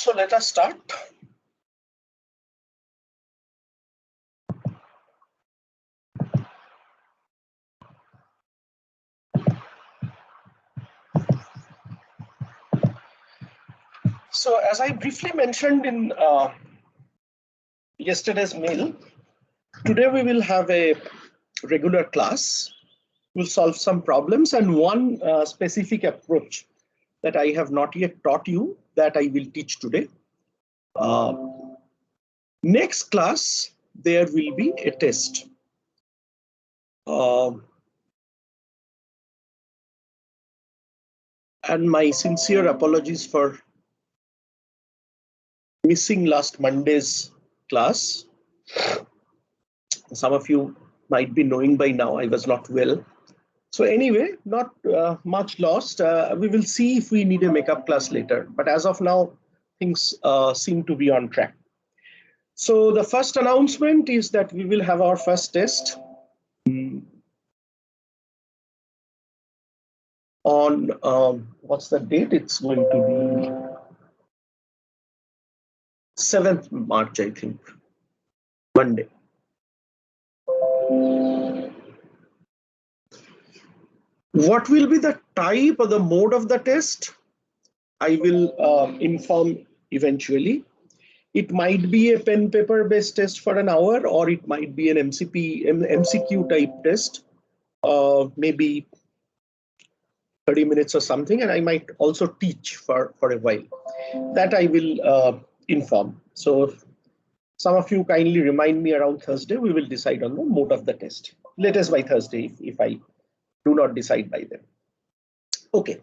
So let us start. So as I briefly mentioned in yesterday's mail, today we will have a regular class. We'll solve some problems and one specific approach that I have not yet taught you that I will teach today. Next class, there will be a test. And my sincere apologies for missing last Monday's class. Some of you might be knowing by now I was not well. So anyway, not much lost. We will see if we need a makeup class later. But as of now, things seem to be on track. So the first announcement is that we will have our first test on, what's the date? It's going to be 7th March, I think, Monday. What will be the type or the mode of the test? I will inform eventually. It might be a pen paper based test for an hour, or it might be an MCQ type test, maybe 30 minutes or something, and I might also teach for a while. That I will inform. So some of you kindly remind me around Thursday, we will decide on the mode of the test. Latest by Thursday, if I do not decide by then. Okay.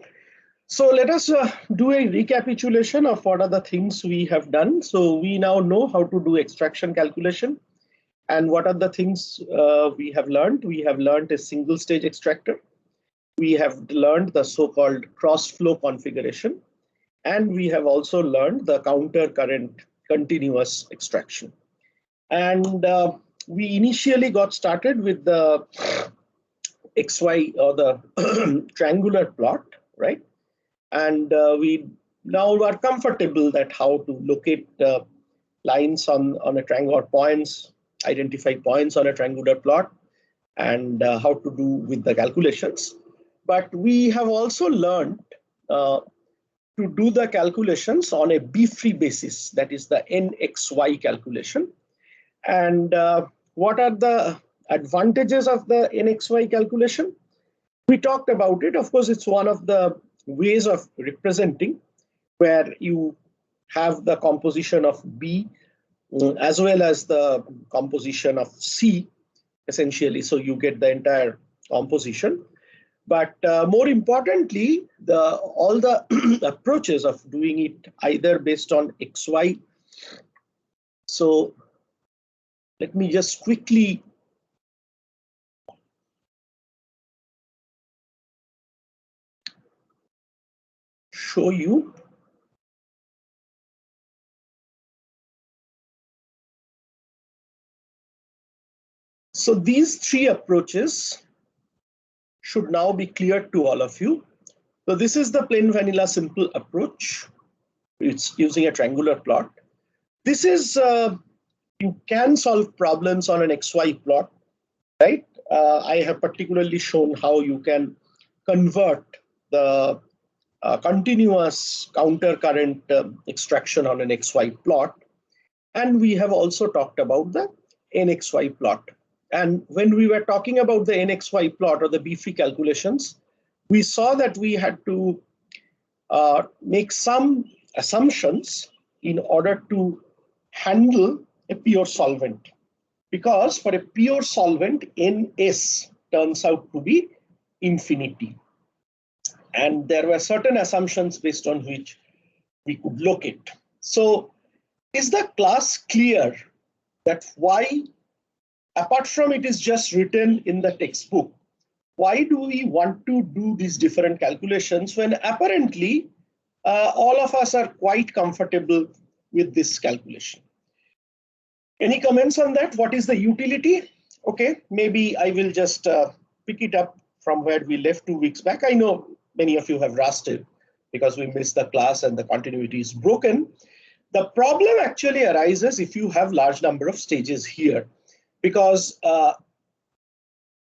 So let us do a recapitulation of what are the things we have done. So we now know how to do extraction calculation. And what are the things we have learned? We have learned a single stage extractor. We have learned the so-called cross flow configuration. And we have also learned the counter current continuous extraction. And we initially got started with the XY or the triangular plot, right? And we now are comfortable that how to locate lines on a triangle or points, identify points on a triangular plot, and how to do with the calculations. But we have also learned to do the calculations on a B-free basis, that is the NXY calculation. And what are the advantages of the NXY calculation? We talked about it. Of course, it's one of the ways of representing where you have the composition of B as well as the composition of C, essentially. So you get the entire composition. But more importantly, all the approaches of doing it either based on XY. So let me just quickly show you. So these three approaches should now be clear to all of you. So this is the plain vanilla simple approach. It's using a triangular plot. This is, you can solve problems on an XY plot, right? I have particularly shown how you can convert the continuous counter current extraction on an XY plot. And we have also talked about the NXY plot. And when we were talking about the NXY plot or the B-free calculations, we saw that we had to make some assumptions in order to handle a pure solvent. Because for a pure solvent, NS turns out to be infinity. And there were certain assumptions based on which we could locate. So is the class clear that why, apart from it is just written in the textbook, why do we want to do these different calculations when apparently all of us are quite comfortable with this calculation? Any comments on that? What is the utility? Okay, maybe I will just pick it up from where we left 2 weeks back. I know many of you have rushed it because we missed the class and the continuity is broken. The problem actually arises if you have large number of stages here, because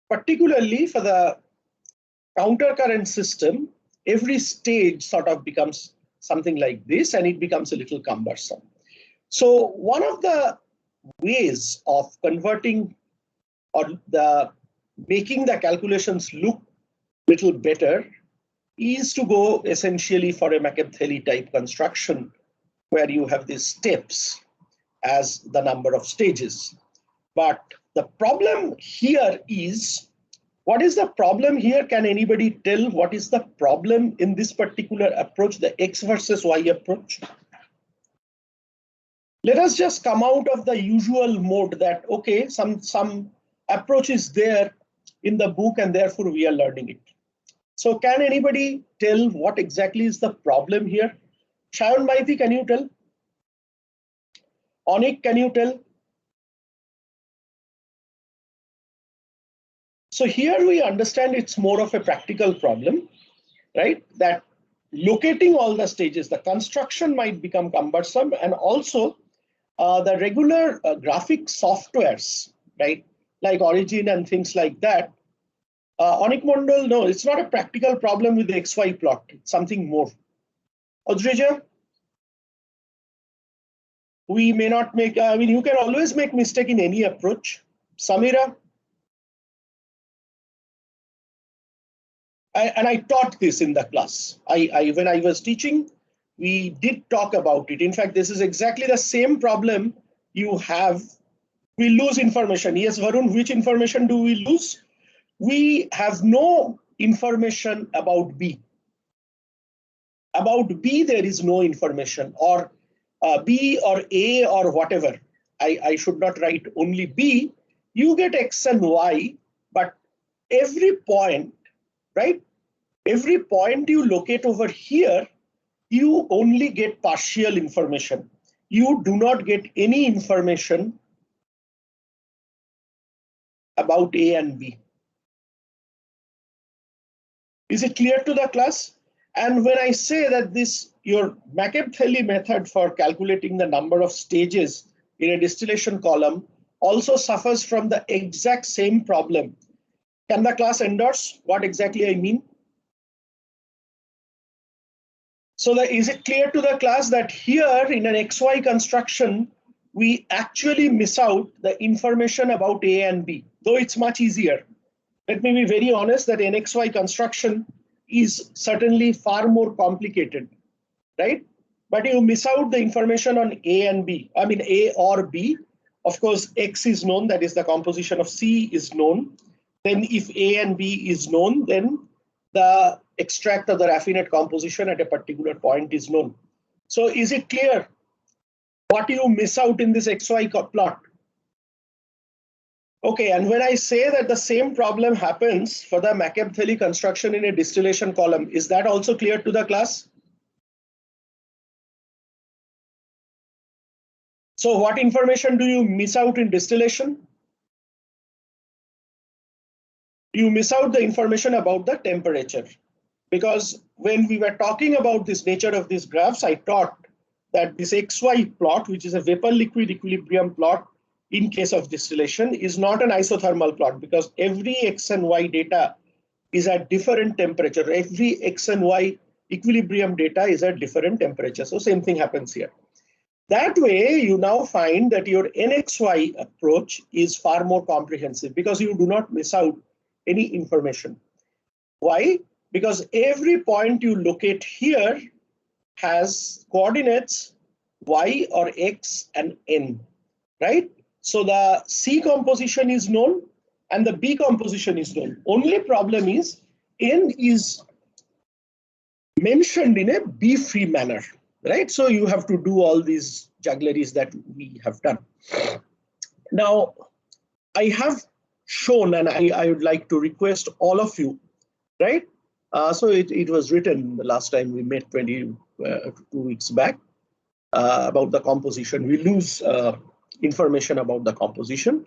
particularly for the counter current system, every stage sort of becomes something like this, and it becomes a little cumbersome. So one of the ways of converting or making the calculations look little better is to go essentially for a Machiavelli type construction, where you have these steps as the number of stages. But the problem here is, what is the problem here? Can anybody tell what is the problem in this particular approach, the X versus Y approach? Let us just come out of the usual mode that, okay, some approach is there in the book and therefore we are learning it. So can anybody tell what exactly is the problem here? Shayan Maiti, can you tell? Onik, can you tell? So here we understand it's more of a practical problem, right? That locating all the stages, the construction might become cumbersome, and also the regular graphic softwares, right? Like Origin and things like that. Onik Mondal, no, it's not a practical problem with the XY plot. It's something more. Odrija, we may not make, I mean, you can always make mistake in any approach. Samira, and I taught this in the class. When I was teaching, we did talk about it. In fact, this is exactly the same problem you have. We lose information. Yes, Varun, which information do we lose? We have no information about B. About B, there is no information, or B or A or whatever. I should not write only B. You get X and Y, but every point, right? Every point you locate over here, you only get partial information. You do not get any information about A and B. Is it clear to the class? And when I say that this, your Machiavelli method for calculating the number of stages in a distillation column also suffers from the exact same problem. Can the class endorse what exactly I mean? So is it clear to the class that here in an XY construction, we actually miss out the information about A and B, though it's much easier. Let me be very honest that an XY construction is certainly far more complicated, right? But you miss out the information on A and B, I mean A or B. Of course, X is known, that is the composition of C is known. Then if A and B is known, then the extract of the raffinate composition at a particular point is known. So is it clear what you miss out in this XY plot? Okay, and when I say that the same problem happens for the Machiavelli construction in a distillation column, is that also clear to the class? So what information do you miss out in distillation? You miss out the information about the temperature. Because when we were talking about this nature of these graphs, I taught that this XY plot, which is a vapor liquid equilibrium plot in case of distillation, is not an isothermal plot, because every X and Y data is at different temperature. Every X and Y equilibrium data is at different temperature. So same thing happens here. That way, you now find that your NXY approach is far more comprehensive because you do not miss out any information. Why? Because every point you locate here has coordinates Y or X and N, right? So the C composition is known and the B composition is known. Only problem is N is mentioned in a B-free manner, right? So you have to do all these juggleries that we have done. Now, I have shown, and I would like to request all of you, right? So it was written the last time we met 2 weeks back about the composition. We lose information about the composition.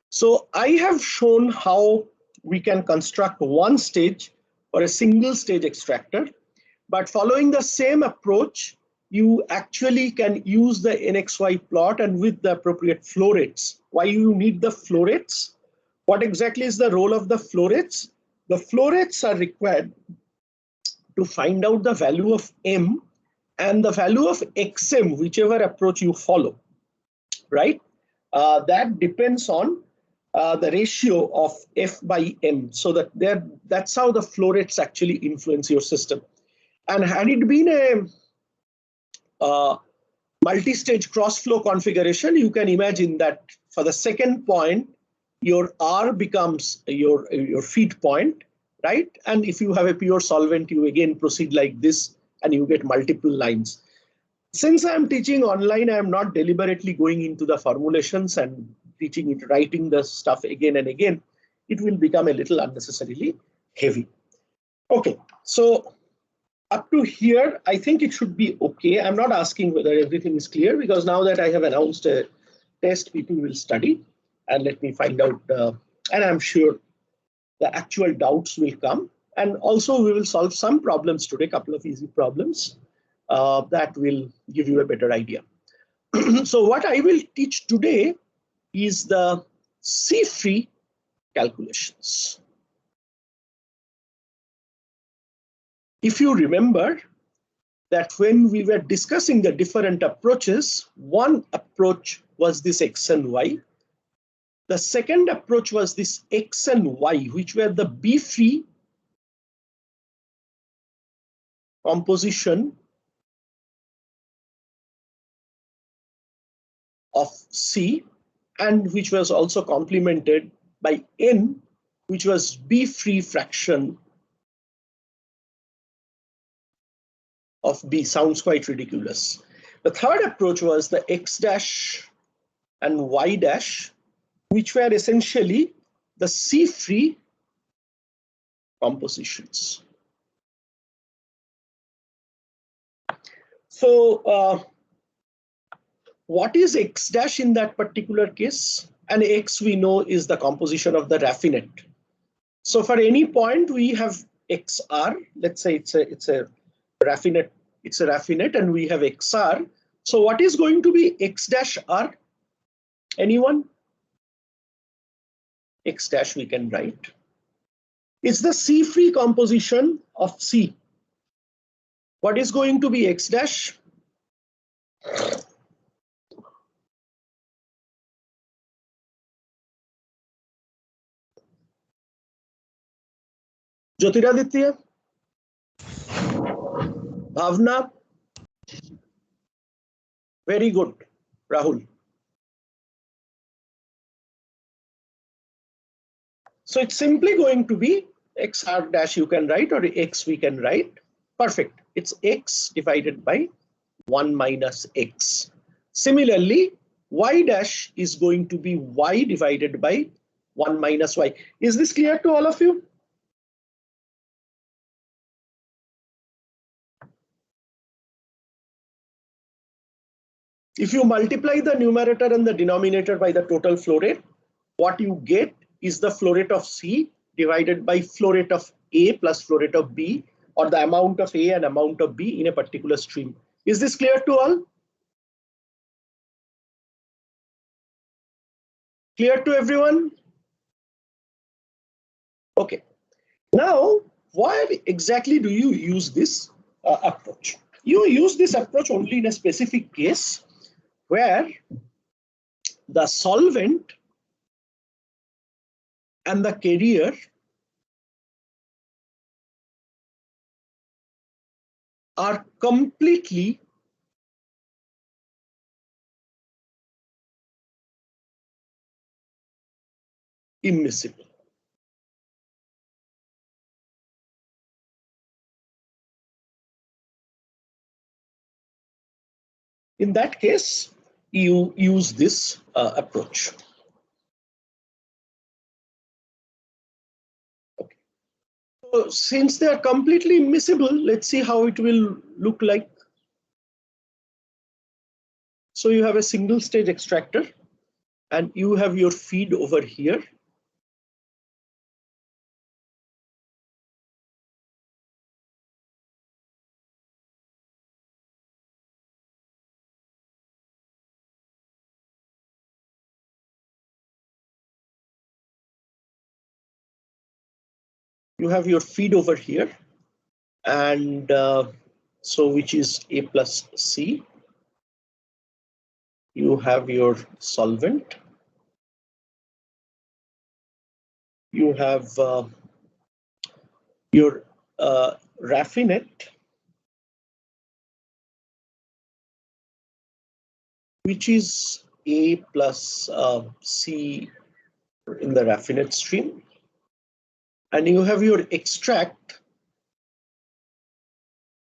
So I have shown how we can construct one stage for a single stage extractor, but following the same approach you actually can use the NXY plot and with the appropriate flow rates. Why you need the flow rates? What exactly is the role of the flow rates? The flow rates are required to find out the value of M and the value of XM, whichever approach you follow, right? That depends on the ratio of F by M. So that's how the flow rates actually influence your system. And had it been a multi-stage cross-flow configuration, you can imagine that for the second point, your R becomes your feed point, right? And if you have a pure solvent, you again proceed like this and you get multiple lines. Since I'm teaching online, I'm not deliberately going into the formulations and teaching it, writing the stuff again and again. It will become a little unnecessarily heavy. Okay, so up to here, I think it should be okay. I'm not asking whether everything is clear because now that I have announced a test, people will study and let me find out. And I'm sure the actual doubts will come. And also we will solve some problems today, a couple of easy problems that will give you a better idea. So what I will teach today is the C-free calculations. If you remember that when we were discussing the different approaches, one approach was this X and Y. The second approach was this X and Y, which were the B-free composition of C, and which was also complemented by N, which was B-free fraction of B. Sounds quite ridiculous. The third approach was the X dash and Y dash, which were essentially the C-free compositions. So what is X dash in that particular case? And X we know is the composition of the raffinate. So for any point we have XR, let's say it's a raffinate, and we have XR. So what is going to be X dash R? Anyone? X dash we can write. It's the C-free composition of C. What is going to be X dash? Jyotiraditya? Bhavna? Very good, Rahul. So it's simply going to be XR dash you can write, or X we can write. Perfect. It's X divided by 1 minus X. Similarly, Y dash is going to be Y divided by 1 minus Y. Is this clear to all of you? If you multiply the numerator and the denominator by the total flow rate, what you get is the flow rate of C divided by flow rate of A plus flow rate of B, or the amount of A and amount of B in a particular stream. Is this clear to all? Clear to everyone? Okay. Now, why exactly do you use this approach? You use this approach only in a specific case where the solvent and the carrier are completely immiscible. In that case, you use this approach. Okay. So since they are completely immiscible, let's see how it will look like. So you have a single stage extractor and you have your feed over here. You have your feed over here, and so which is A plus C. You have your solvent. You have your raffinate, which is A plus C in the raffinate stream. And you have your extract,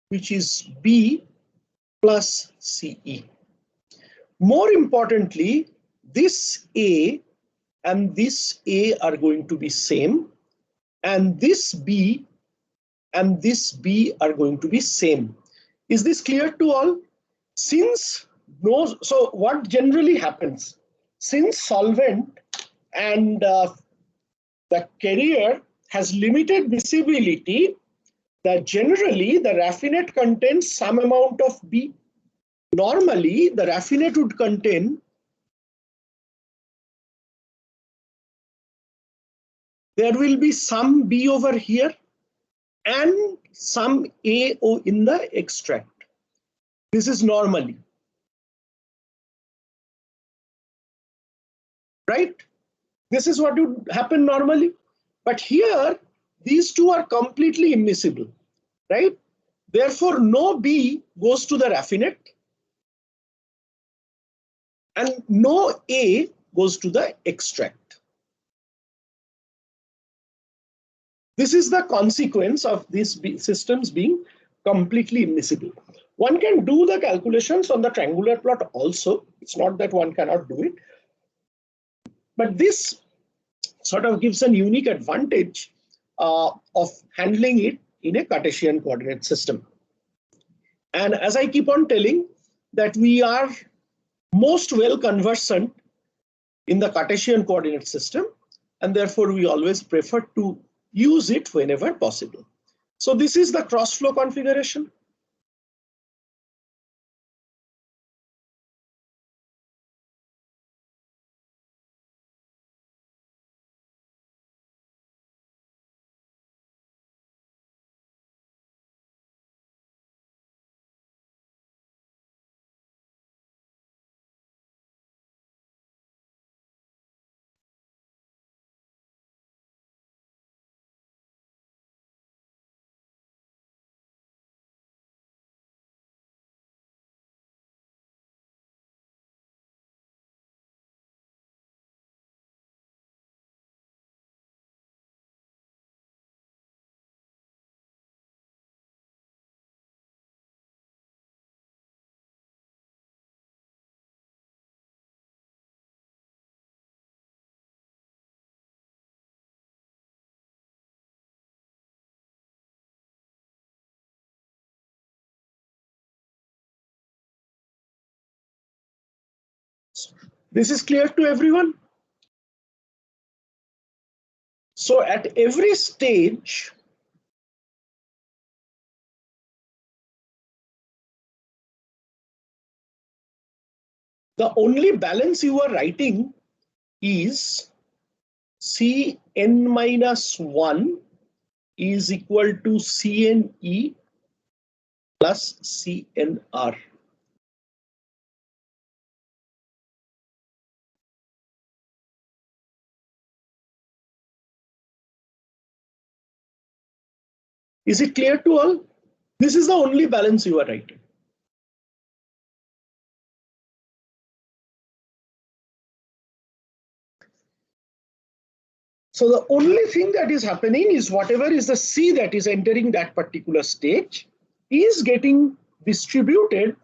which is B plus CE. More importantly, this A and this A are going to be same, and this B and this B are going to be same. Is this clear to all? Since no, so what generally happens, since solvent and the carrier has limited miscibility, that generally the raffinate contains some amount of B. Normally, the raffinate would contain there will be some B over here and some AO in the extract. This is normally, right? This is what would happen normally. But here, these two are completely immiscible, right? Therefore, no B goes to the raffinate and no A goes to the extract. This is the consequence of these systems being completely immiscible. One can do the calculations on the triangular plot also. It's not that one cannot do it. But this sort of gives a unique advantage of handling it in a Cartesian coordinate system. And as I keep on telling, that we are most well conversant in the Cartesian coordinate system, and therefore we always prefer to use it whenever possible. So this is the cross flow configuration. This is clear to everyone? So at every stage, the only balance you are writing is Cn minus 1 is equal to Cne plus Cnr. Is it clear to all? This is the only balance you are writing. So the only thing that is happening is whatever is the C that is entering that particular stage is getting distributed,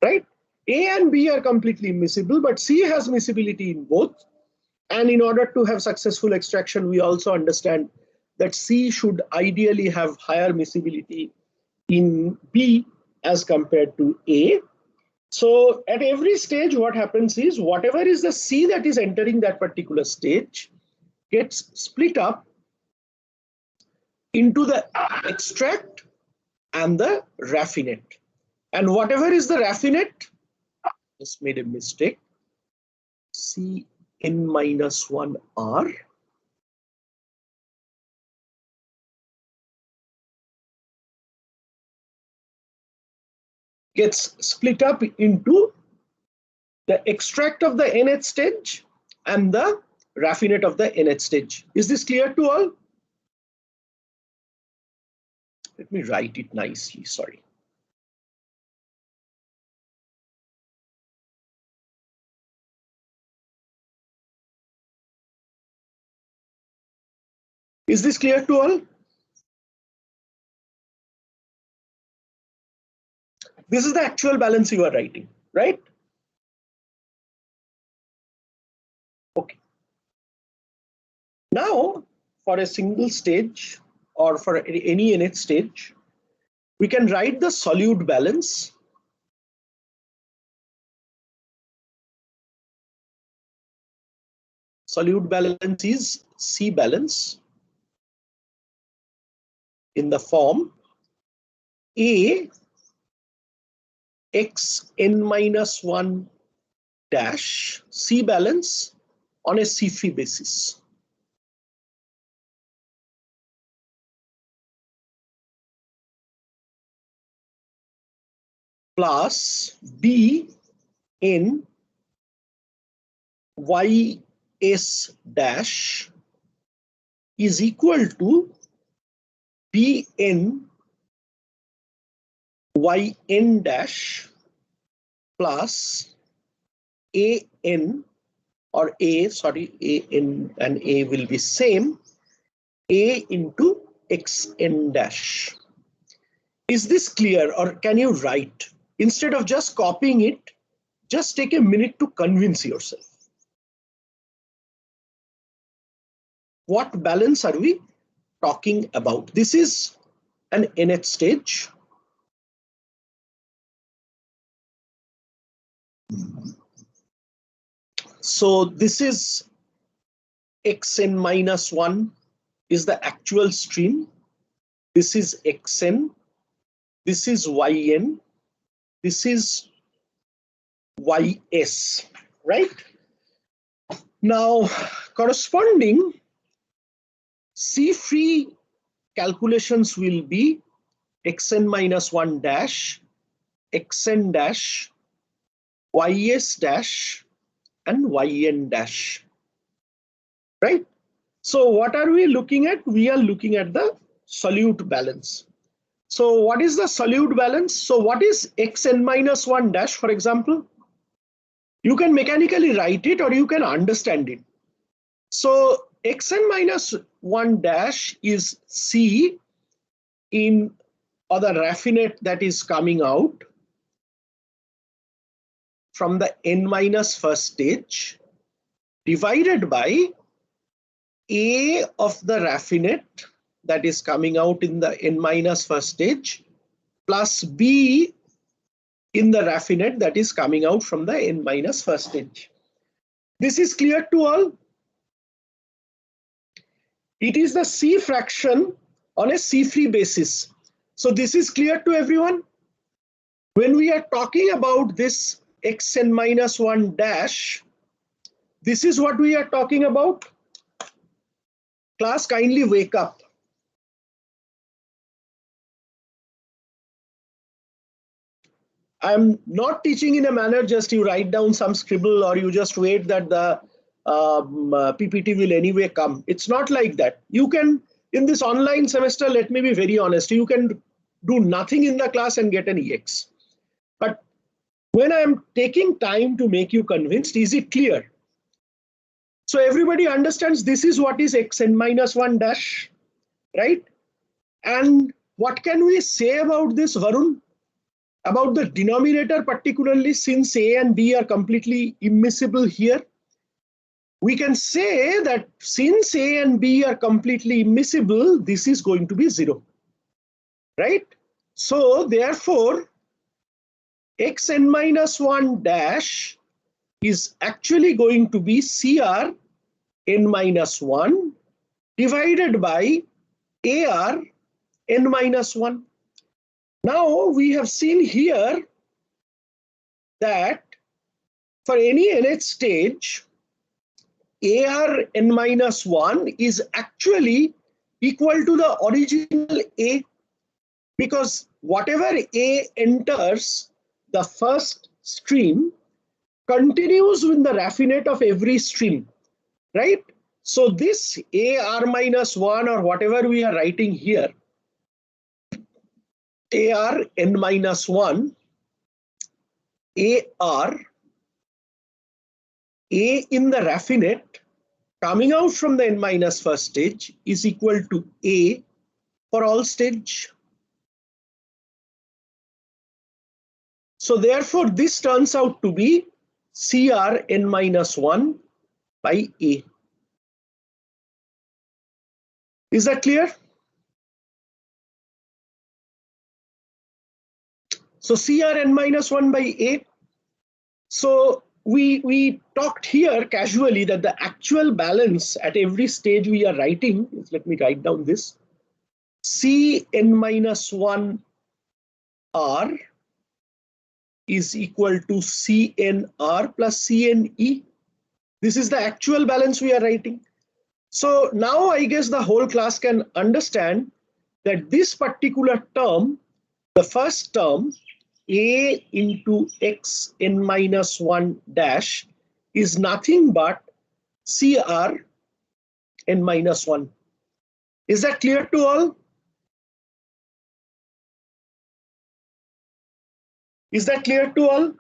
right? A and B are completely immiscible, but C has miscibility in both. And in order to have successful extraction, we also understand that C should ideally have higher miscibility in B as compared to A. So at every stage, what happens is whatever is the C that is entering that particular stage gets split up into the extract and the raffinate. And whatever is the raffinate, just made a mistake, Cn minus 1R gets split up into the extract of the nth stage and the raffinate of the nth stage. Is this clear to all? Let me write it nicely, sorry. Is this clear to all? This is the actual balance you are writing, right? Okay. Now, for a single stage or for any nth stage, we can write the solute balance. Solute balance is C balance in the form A x n minus 1 dash C balance on a C-free basis. Plus B n y s dash is equal to B n y n dash plus a n or a, sorry, a n and a will be same, a into x n dash. Is this clear, or can you write? Instead of just copying it, just take a minute to convince yourself. What balance are we talking about? This is an nth stage. So this is xn minus 1 is the actual stream. This is xn. This is yn. This is ys, right? Now, corresponding C-free calculations will be xn minus 1 dash, xn dash, ys dash, and yn dash, right? So what are we looking at? We are looking at the solute balance. So what is the solute balance? So what is xn minus 1 dash, for example? You can mechanically write it or you can understand it. So xn minus 1 dash is C in, or the raffinate that is coming out from the n minus first stage divided by A of the raffinate that is coming out in the n minus first stage plus B in the raffinate that is coming out from the n minus first stage. This is clear to all? It is the C fraction on a C-free basis. So this is clear to everyone? When we are talking about this xn minus 1 dash, this is what we are talking about. Class, kindly wake up. I'm not teaching in a manner just you write down some scribble or you just wait that the PPT will anyway come. It's not like that. You can, in this online semester, let me be very honest, you can do nothing in the class and get an EX. But when I'm taking time to make you convinced, is it clear? So everybody understands this is what is xn minus 1 dash, right? And what can we say about this, Varun? About the denominator, particularly since A and B are completely immiscible here? We can say that since A and B are completely immiscible, this is going to be 0, right? So therefore, xn minus 1 dash is actually going to be CR n minus 1 divided by AR n minus 1. Now we have seen here that for any nth stage, AR n minus 1 is actually equal to the original A, because whatever A enters the first stream continues with the raffinate of every stream, right? So this AR minus 1 or whatever we are writing here, AR n minus 1, AR, A in the raffinate coming out from the n minus first stage is equal to A for all stage. So therefore, this turns out to be CR n minus 1 by A. Is that clear? So CR n minus 1 by A. So we talked here casually that the actual balance at every stage we are writing is, let me write down this, Cn minus 1 R is equal to CnR plus CnE. This is the actual balance we are writing. So now I guess the whole class can understand that this particular term, the first term, A into x n minus 1 dash, is nothing but CR n minus 1. Is that clear to all? Is that clear to all?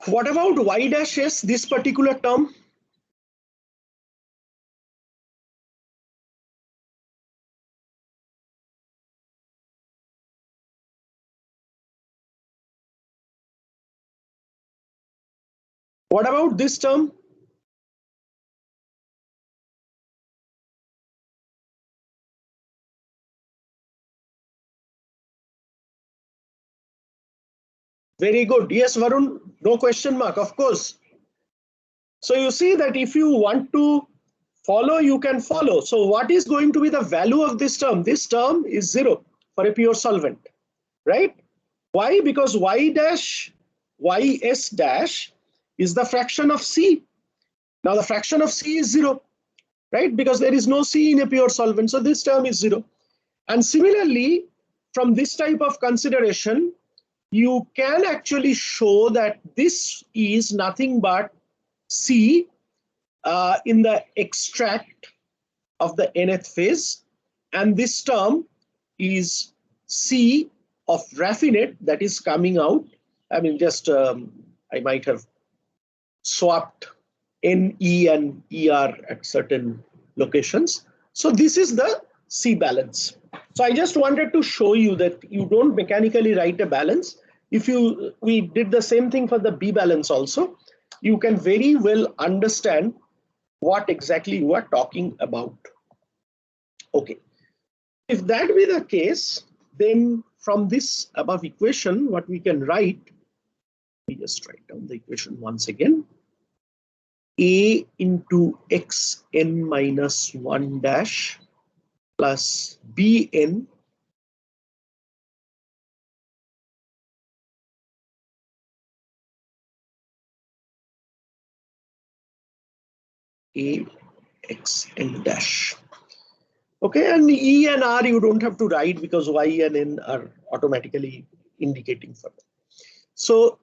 What about y dash s, this particular term? What about this term? Very good. Yes, Varun, no question mark, of course. So you see that if you want to follow, you can follow. So what is going to be the value of this term? This term is 0 for a pure solvent, right? Why? Because y dash, ys dash is the fraction of C. Now the fraction of C is 0, right? Because there is no C in a pure solvent. So this term is 0. And similarly, from this type of consideration, you can actually show that this is nothing but C in the extract of the nth phase, and this term is C of raffinate that is coming out. I mean, just I might have swapped NE and ER at certain locations. So this is the C balance. So I just wanted to show you that you don't mechanically write a balance. If we did the same thing for the B balance also, you can very well understand what exactly you are talking about. Okay, if that be the case, then from this above equation, what we can write, we just write down the equation once again. A into x n minus 1 dash plus bn a x n dash. Okay, and E and R you don't have to write because Y and N are automatically indicating for them. So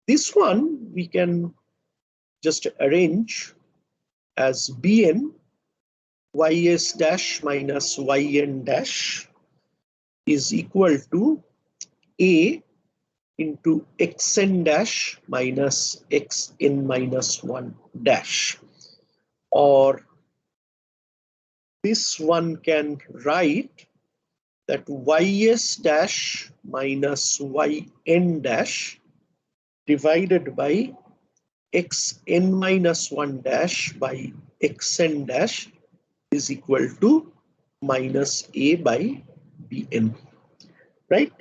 this one we can just arrange as Bn ys dash minus yn dash is equal to A into xn dash minus xn minus 1 dash, or this one can write that ys dash minus yn dash divided by xn minus 1 dash by xn dash is equal to minus a by bn, right?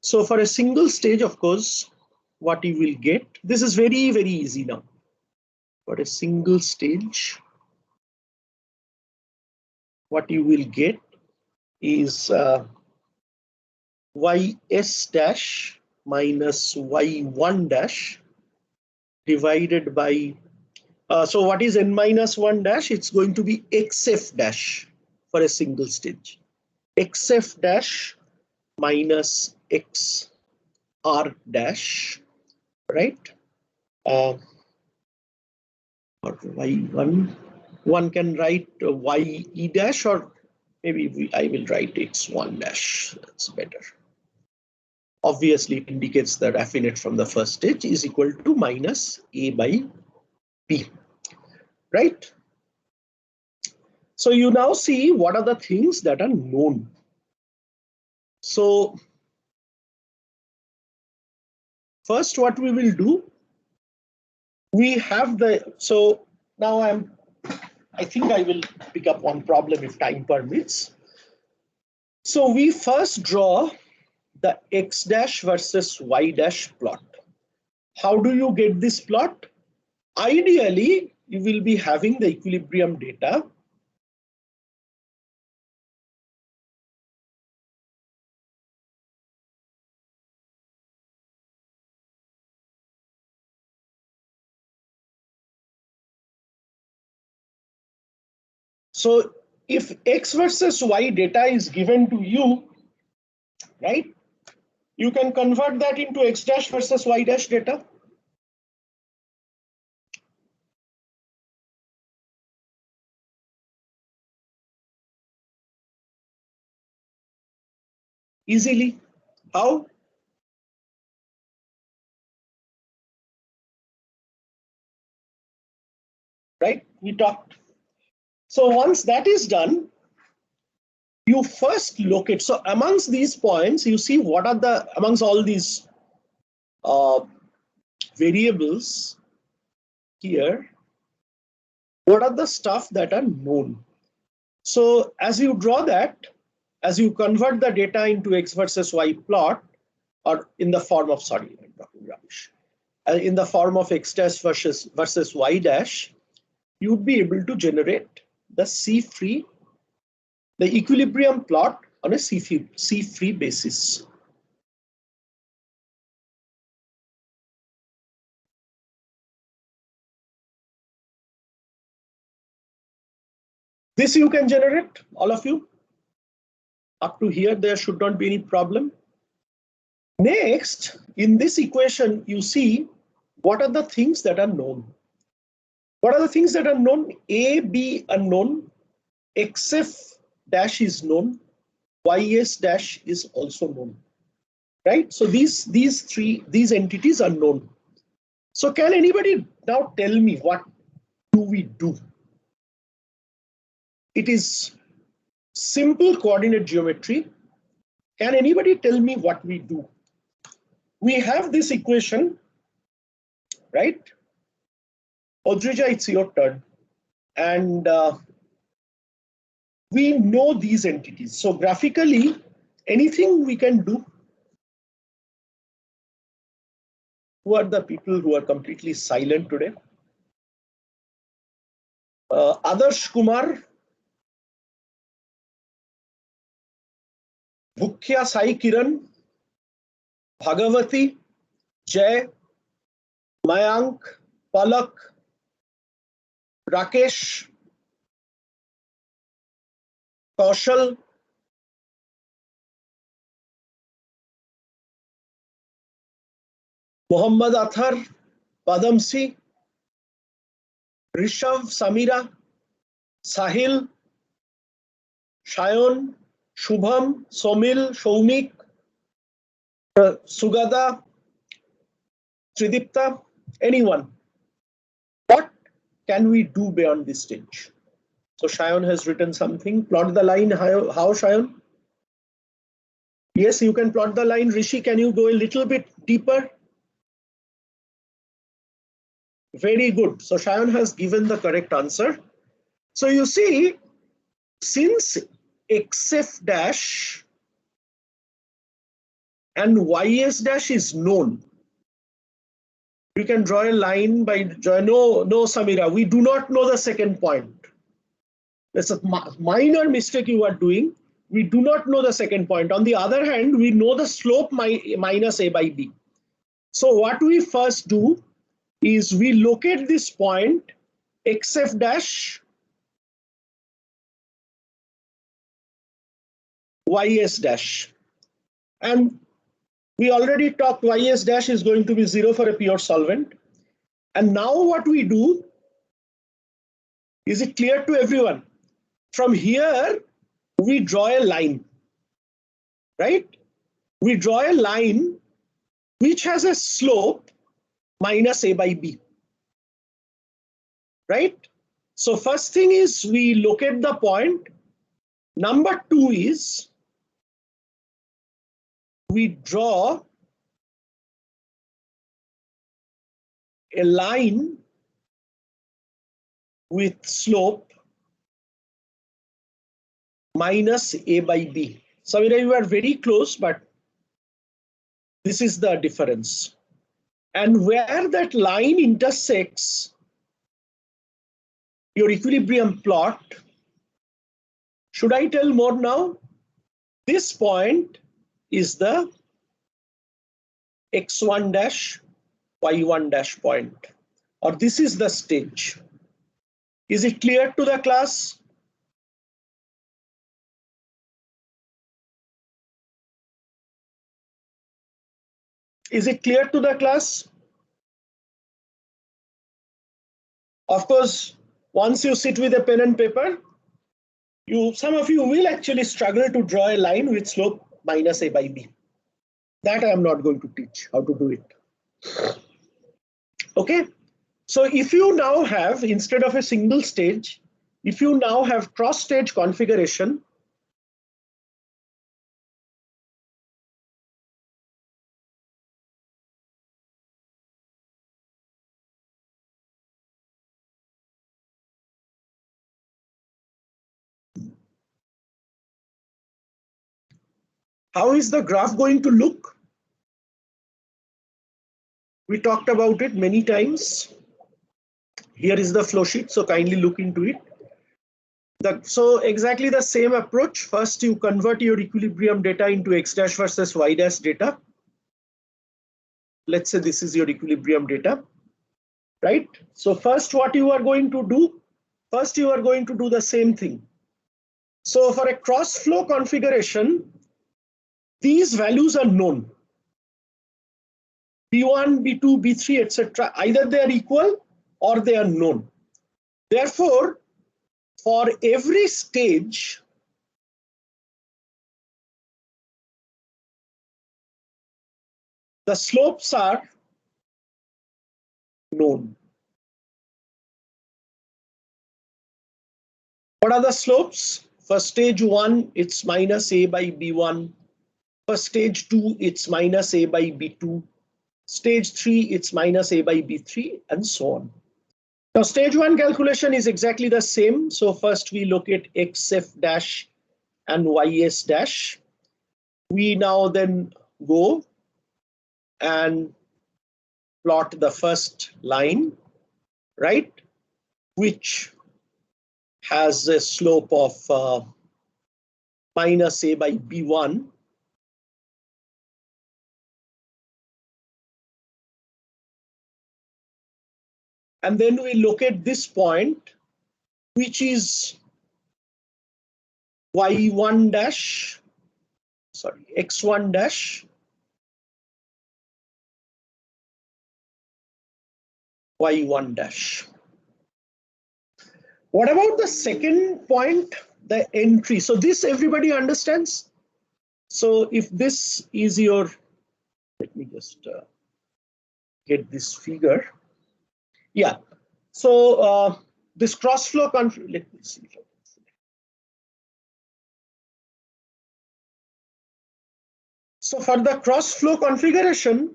So for a single stage, of course, what you will get, this is very, very easy now. For a single stage, what you will get is ys dash minus y1 dash divided by, so what is n minus 1 dash? It's going to be xf dash for a single stage. Xf dash minus xr dash, right? Or y1, one can write ye dash, or maybe I will write x1 dash, that's better. Obviously, it indicates the raffinate from the first stage is equal to minus A by B, right? So you now see what are the things that are known. So first, what we will do, we have the, so now I think I will pick up one problem if time permits. So we first draw the x dash versus y dash plot. How do you get this plot? Ideally, you will be having the equilibrium data. So if x versus y data is given to you, right, you can convert that into x dash versus y dash data. Easily. How? Right, we talked. So once that is done, you first locate. So amongst these points, you see what are the, amongst all these variables here, what are the stuff that are known. So as you draw that, as you convert the data into x versus y plot, or in the form of, sorry, I'm talking rubbish, in the form of x dash versus y dash, you would be able to generate the C-free, the equilibrium plot on a C-free basis. This you can generate, all of you. Up to here, there should not be any problem. Next, in this equation, you see what are the things that are known. What are the things that are known? A, B unknown, XF dash is known, YS dash is also known, right? So these entities are known. So can anybody now tell me what do we do? It is simple coordinate geometry. Can anybody tell me what we do? We have this equation, right? Odrija, it's your turn. And we know these entities. So graphically, anything we can do. Who are the people who are completely silent today? Adarsh Kumar, Bhukhya Sai Kiran, Bhagavati, Jay, Mayank, Palak, Rakesh, Kaushal, Muhammad Athar, Padamsi, Rishav, Samira, Sahil, Shayon, Shubham, Somil, Shoumik, Sugada, Tridipta, anyone. What can we do beyond this stage? So Shayon has written something. Plot the line. How Shayon? Yes, you can plot the line. Rishi, can you go a little bit deeper? Very good. So Shayon has given the correct answer. So you see, since xf dash and ys dash is known, you can draw a line by no, Samira, we do not know the second point. That's a minor mistake you are doing. We do not know the second point. On the other hand, we know the slope minus a by b. So what we first do is we locate this point xf dash ys dash, and we already talked ys dash is going to be 0 for a pure solvent. And now what we do, is it clear to everyone? From here we draw a line, right? We draw a line which has a slope minus a by b, right? So first thing is we locate the point. Number two is we draw a line with slope minus a by b. Samira, you are very close, but this is the difference. And where that line intersects your equilibrium plot, should I tell more now? This point is the x1 dash y1 dash point, or this is the stage. Is it clear to the class? Is it clear to the class? Of course, once you sit with a pen and paper, some of you will actually struggle to draw a line with slope minus a by b. That I am not going to teach how to do it. Okay, so if you now have, instead of a single stage, if you now have cross stage configuration, how is the graph going to look? We talked about it many times. Here is the flow sheet, so kindly look into it. So exactly the same approach. First, you convert your equilibrium data into x dash versus y dash data. Let's say this is your equilibrium data, right? So first, what you are going to do? First, you are going to do the same thing. So for a cross flow configuration, these values are known. B1, B2, B3, etc. Either they are equal or they are known. Therefore, for every stage, the slopes are known. What are the slopes? For stage 1, it's minus a by b1. For stage 2, it's minus a by b2. Stage 3, it's minus a by b3, and so on. Now, stage 1 calculation is exactly the same. So first we locate xf dash and ys dash. We now then go and plot the first line, right, which has a slope of minus a by b1. And then we locate this point, which is y1 dash, sorry, x1 dash, y1 dash. What about the second point, the entry? So this everybody understands. So if this is your, let me just get this figure. Yeah. So this cross flow config, let me see. So for the cross flow configuration,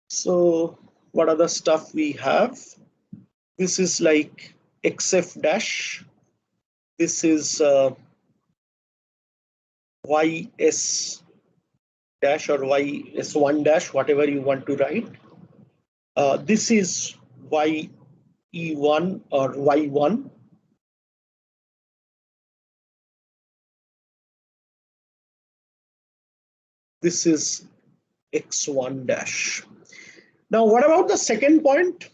so what other stuff we have? This is like xf dash. This is ys dash or ys1 dash, whatever you want to write. This is ye1 or y1. This is x1 dash. Now, what about the second point?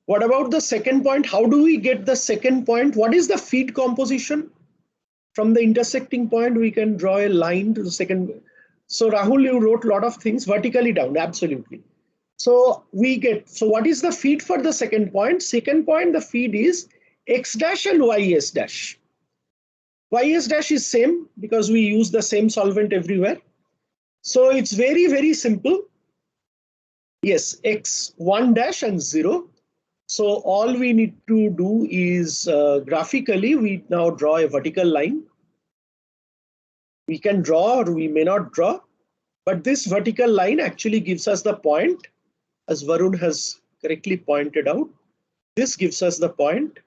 What about the second point? How do we get the second point? What is the feed composition? From the intersecting point, we can draw a line to the second. So Rahul, you wrote a lot of things vertically down, absolutely. So we get, so what is the feed for the second point? Second point, the feed is x dash and ys dash. Ys dash is same because we use the same solvent everywhere. So it's very, very simple. Yes, x1 dash and 0. So all we need to do is graphically, we now draw a vertical line. We can draw or we may not draw, but this vertical line actually gives us the point, as Varun has correctly pointed out. This gives us the point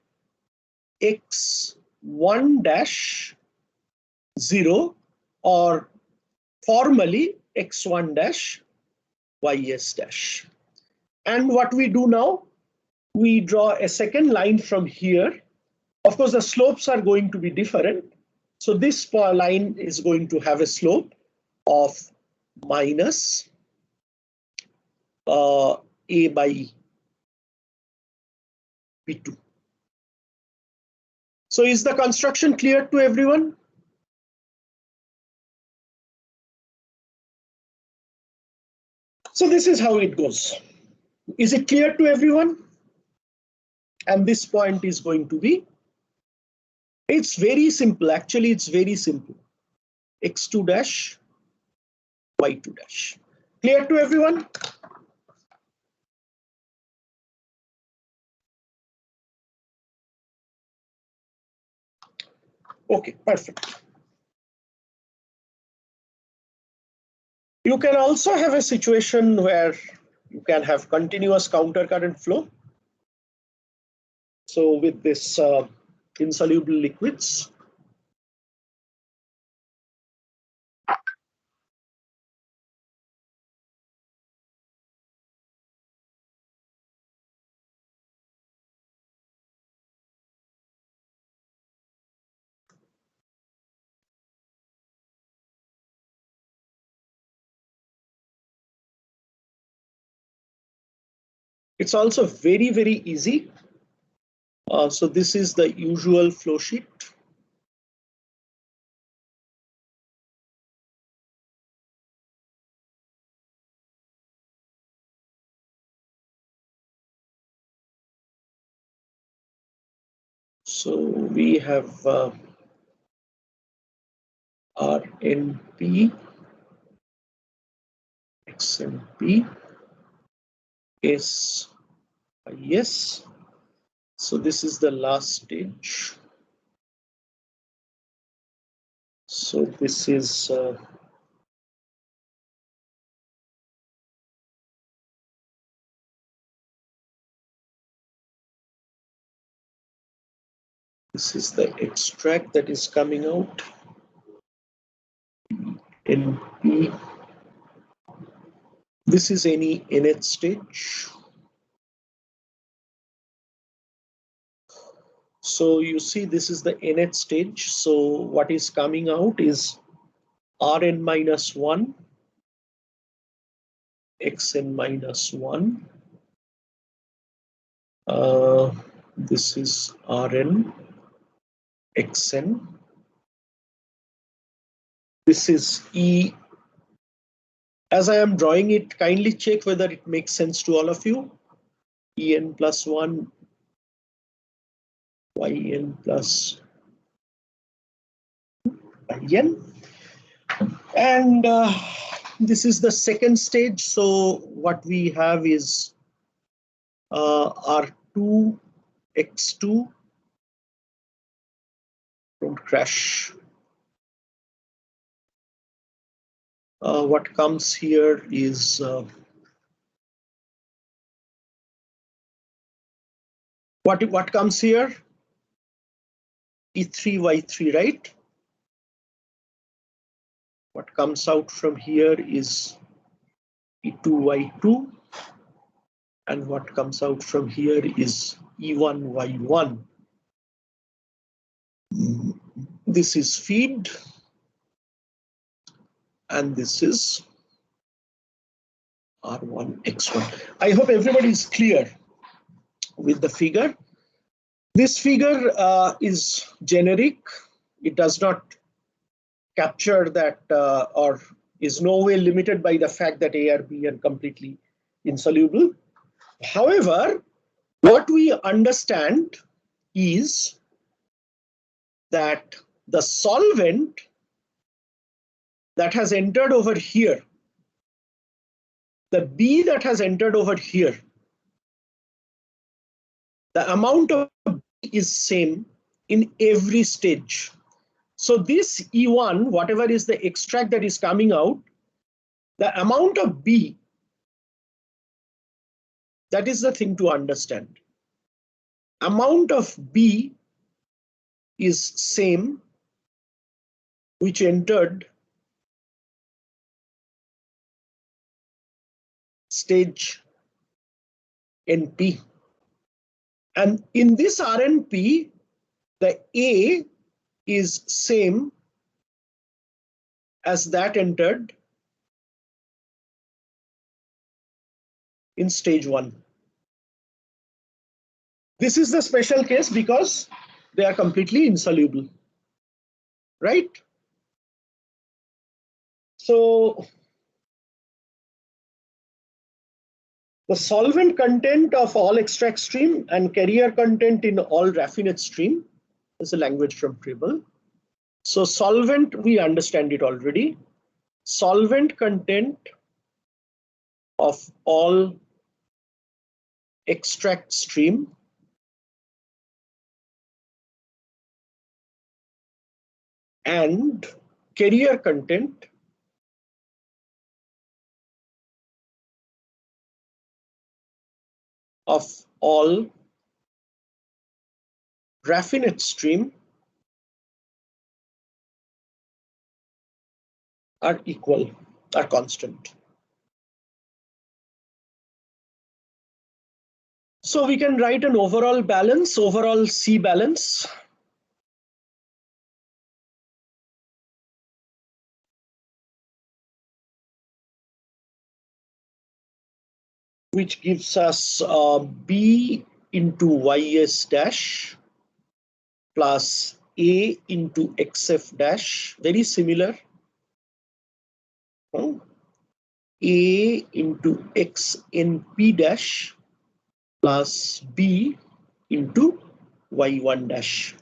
x1 dash 0, or formally x1 dash ys dash. And what we do now, we draw a second line from here. Of course, the slopes are going to be different. So this line is going to have a slope of minus a by b2. So is the construction clear to everyone? So this is how it goes. Is it clear to everyone? And this point is going to be, it's very simple. Actually, it's very simple. x2 dash, y2 dash. Clear to everyone? Okay, perfect. You can also have a situation where you can have continuous countercurrent flow. So with this insoluble liquids, it's also very, very easy. So this is the usual flow sheet. So we have RNP, XNP, SIS. So this is the last stage. So this is the extract that is coming out. NP. This is any nth stage. So you see, this is the nth stage. So what is coming out is Rn minus 1, Xn minus 1. This is Rn, Xn. This is E. As I am drawing it, kindly check whether it makes sense to all of you. En plus 1, Yn plus Yn. And this is the second stage. So what we have is R2, X2. Don't crash. What comes here is what comes here? E3, Y3, right? What comes out from here is E2, Y2. And what comes out from here is E1, Y1. this is feed, and this is R1 X1. I hope everybody is clear with the figure. This figure is generic. It does not capture that or is no way limited by the fact that A or B are completely insoluble. However, what we understand is that the solvent that has entered over here, the B that has entered over here, the amount of B is same in every stage. So this E1, whatever is the extract that is coming out, the amount of B, that is the thing to understand. Amount of B is same which entered stage NP. And in this RNP, the A is same as that entered in stage 1. This is the special case because they are completely insoluble, right? So the solvent content of all extract stream and carrier content in all raffinate stream is a language from Preble. So solvent, we understand it already. Solvent content of all extract stream and carrier content of all raffinate stream are equal, are constant. So we can write an overall balance, overall C balance. Which gives us B into YS dash plus A into XF dash, very similar. A into XNP dash plus B into Y1 dash.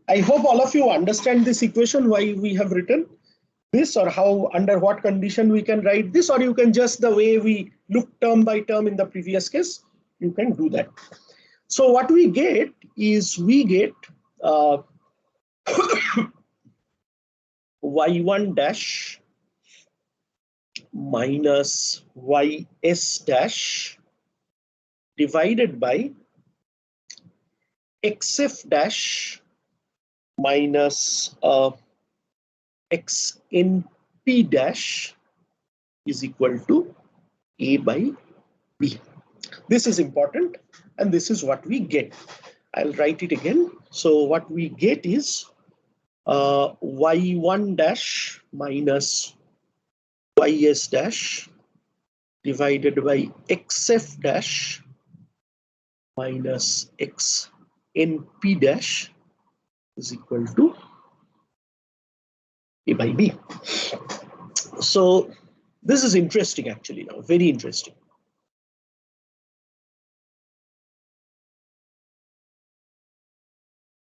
I hope all of you understand this equation, why we have written this, or how, under what condition we can write this, or you can just, the way we look term by term in the previous case, you can do that. So what we get is, we get Y1 dash minus YS dash divided by XF dash minus XNP dash is equal to A by B. This is important, and this is what we get. I'll write it again. So what we get is Y1 dash minus YS dash divided by XF dash minus XNP dash is equal to A by B. So this is interesting actually now, very interesting.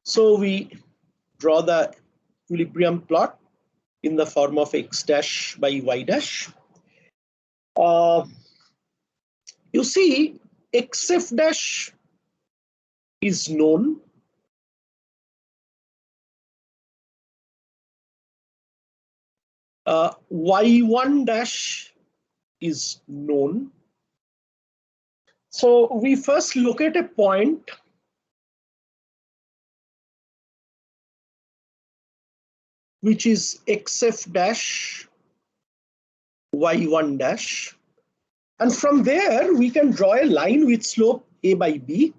So we draw the equilibrium plot in the form of X dash by Y dash. You see, XF dash is known. Y1 dash is known. So we first look at a point which is XF dash Y1 dash. And from there, we can draw a line with slope A by B.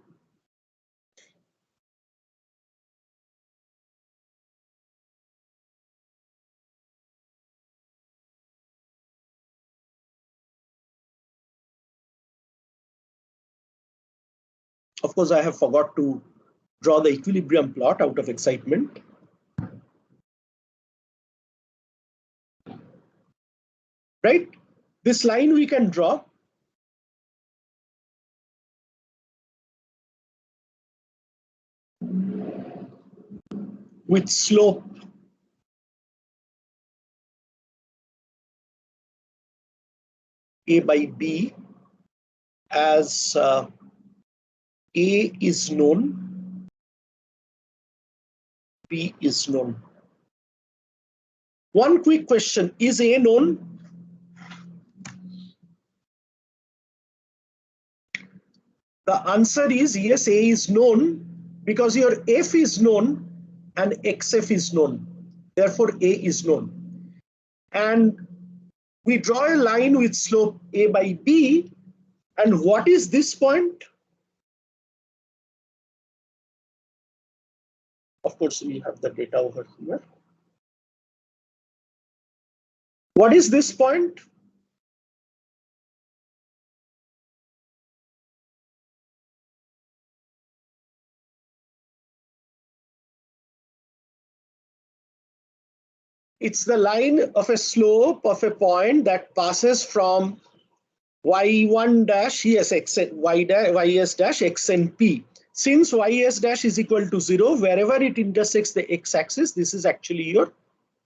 Of course, I have forgot to draw the equilibrium plot out of excitement. Right? This line we can draw. With slope A by B as A is known, B is known. One quick question, is A known? The answer is yes, A is known because your F is known and XF is known. Therefore, A is known. And we draw a line with slope A by B. And what is this point? Of course, we have the data over here. What is this point? It's the line of a slope of a point that passes from y1 dash, yes, ys dash x and p. Since ys dash is equal to 0, wherever it intersects the x-axis, this is actually your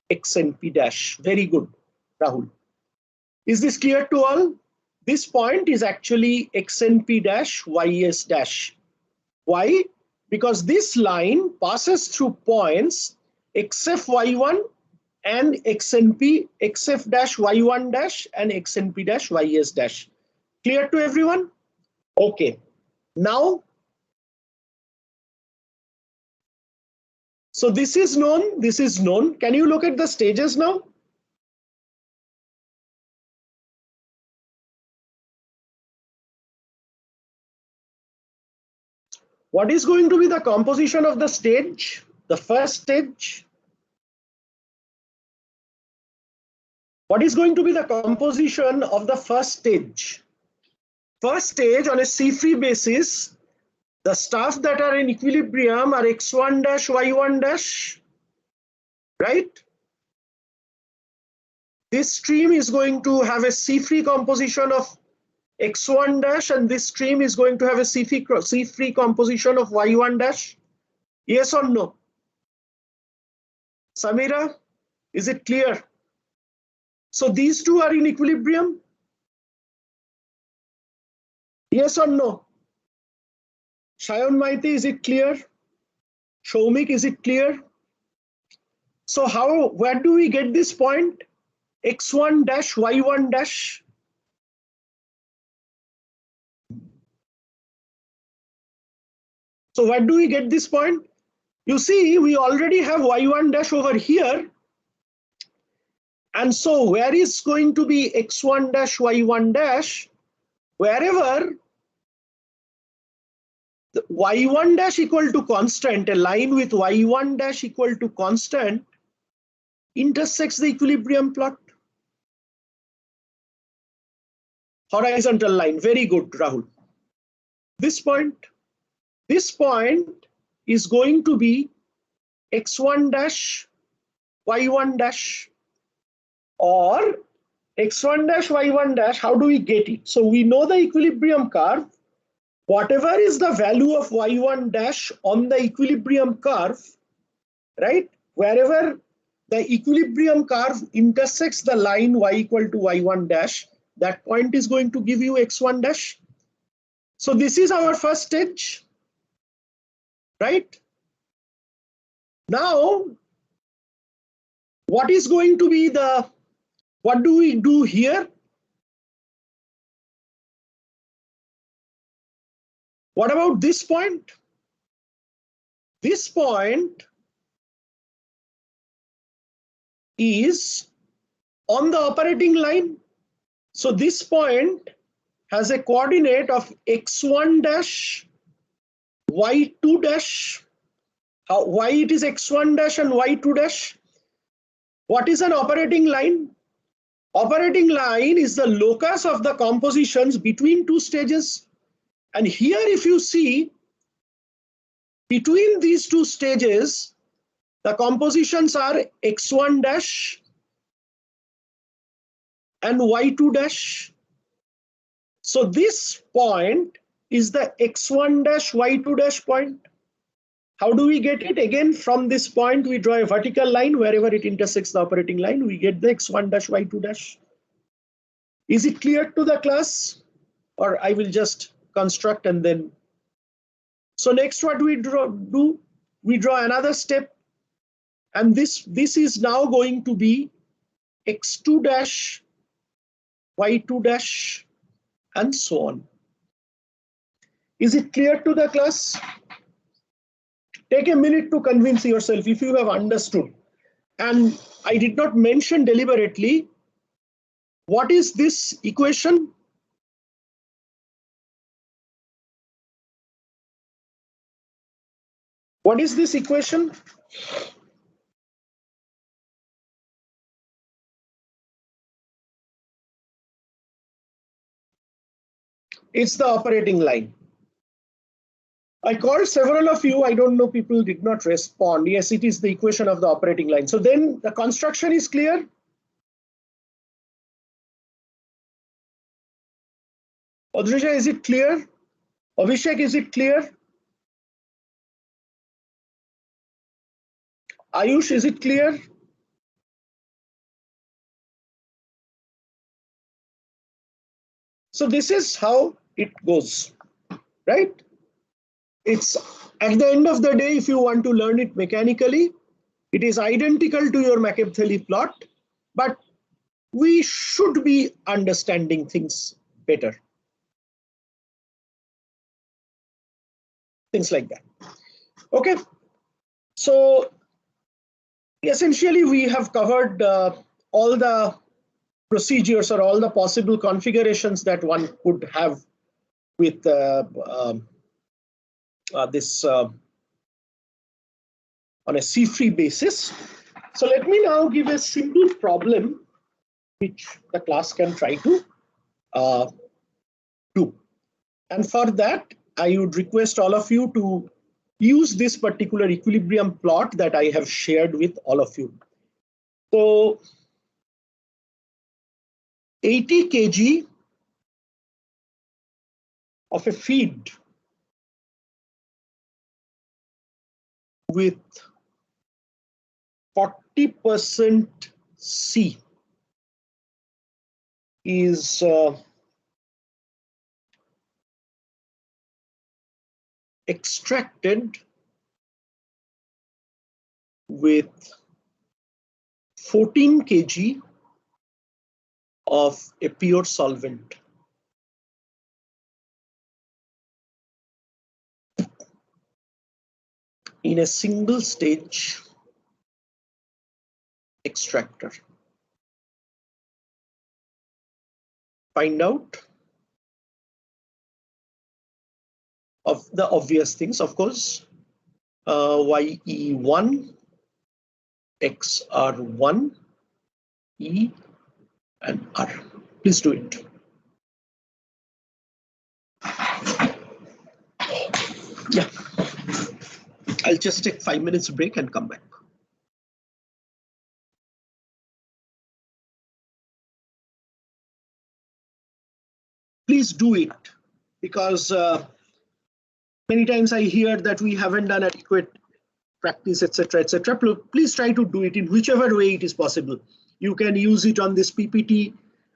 x and p dash. Very good, Rahul. Is this clear to all? This point is actually x and p dash, ys dash. Why? Because this line passes through points xf y1 and xnp, xf dash y1 dash and xnp dash ys dash. Clear to everyone? Okay. Now, so this is known, this is known. Can you look at the stages now? What is going to be the composition of the stage? The first stage? What is going to be the composition of the first stage? First stage on a C-free basis, the stuff that are in equilibrium are x1 dash, y1 dash, right? This stream is going to have a C-free composition of x1 dash, and this stream is going to have a C-free composition of y1 dash. Yes or no? Samira, is it clear? So these two are in equilibrium? Yes or no? Shayan Maiti, is it clear? Shomik, is it clear? So where do we get this point? x1 dash, y1 dash. So where do we get this point? You see, we already have y1 dash over here. And so where is going to be x1 dash, y1 dash? Wherever the y1 dash equal to constant, a line with y1 dash equal to constant intersects the equilibrium plot. Horizontal line, very good, Rahul. This point is going to be x1 dash, y1 dash, or x1 dash, y1 dash. How do we get it? So we know the equilibrium curve. Whatever is the value of y1 dash on the equilibrium curve, right? Wherever the equilibrium curve intersects the line y equal to y1 dash, that point is going to give you x1 dash. So this is our first stage, right? Now, what is going to be what do we do here? What about this point? This point is on the operating line. So this point has a coordinate of x1 dash, y2 dash. Why it is x1 dash and y2 dash? What is an operating line? Operating line is the locus of the compositions between two stages. And here, if you see, Between these two stages, the compositions are x1 dash and y2 dash. So this point is the x1 dash y2 dash point. How do we get it? Again, from this point, we draw a vertical line. Wherever it intersects the operating line, we get the x1 dash y2 dash. Is it clear to the class? Or I will just construct and then. So next what we do, we draw another step. And this is now going to be x2 dash, y2 dash, and so on. Is it clear to the class? Take a minute to convince yourself if you have understood. And I did not mention deliberately, what is this equation? What is this equation? It's the operating line. I called several of you. I don't know, people did not respond. Yes, it is the equation of the operating line. So then the construction is clear. Adrisha, is it clear? Abhishek, is it clear? Ayush, is it clear? So this is how it goes, right? It's at the end of the day, if you want to learn it mechanically, it is identical to your Machiavelli plot, but we should be understanding things better. Things like that. Okay. So essentially, we have covered all the procedures or all the possible configurations that one could have with this on a C-free basis. So let me now give a simple problem which the class can try to do. And for that, I would request all of you to use this particular equilibrium plot that I have shared with all of you. So 80 kg of a feed with 40% C is extracted with 14 kg of a pure solvent. In a single stage extractor. Find out of the obvious things, of course, YE1, XR1, E, and R. Please do it. Yeah, I'll just take 5 minutes break and come back. Please do it, because many times I hear that we haven't done adequate practice, etc., etc. Please try to do it in whichever way it is possible. You can use it on this PPT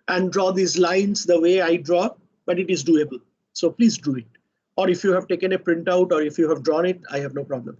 and draw these lines the way I draw, but it is doable. So please do it. Or if you have taken a printout or if you have drawn it, I have no problem.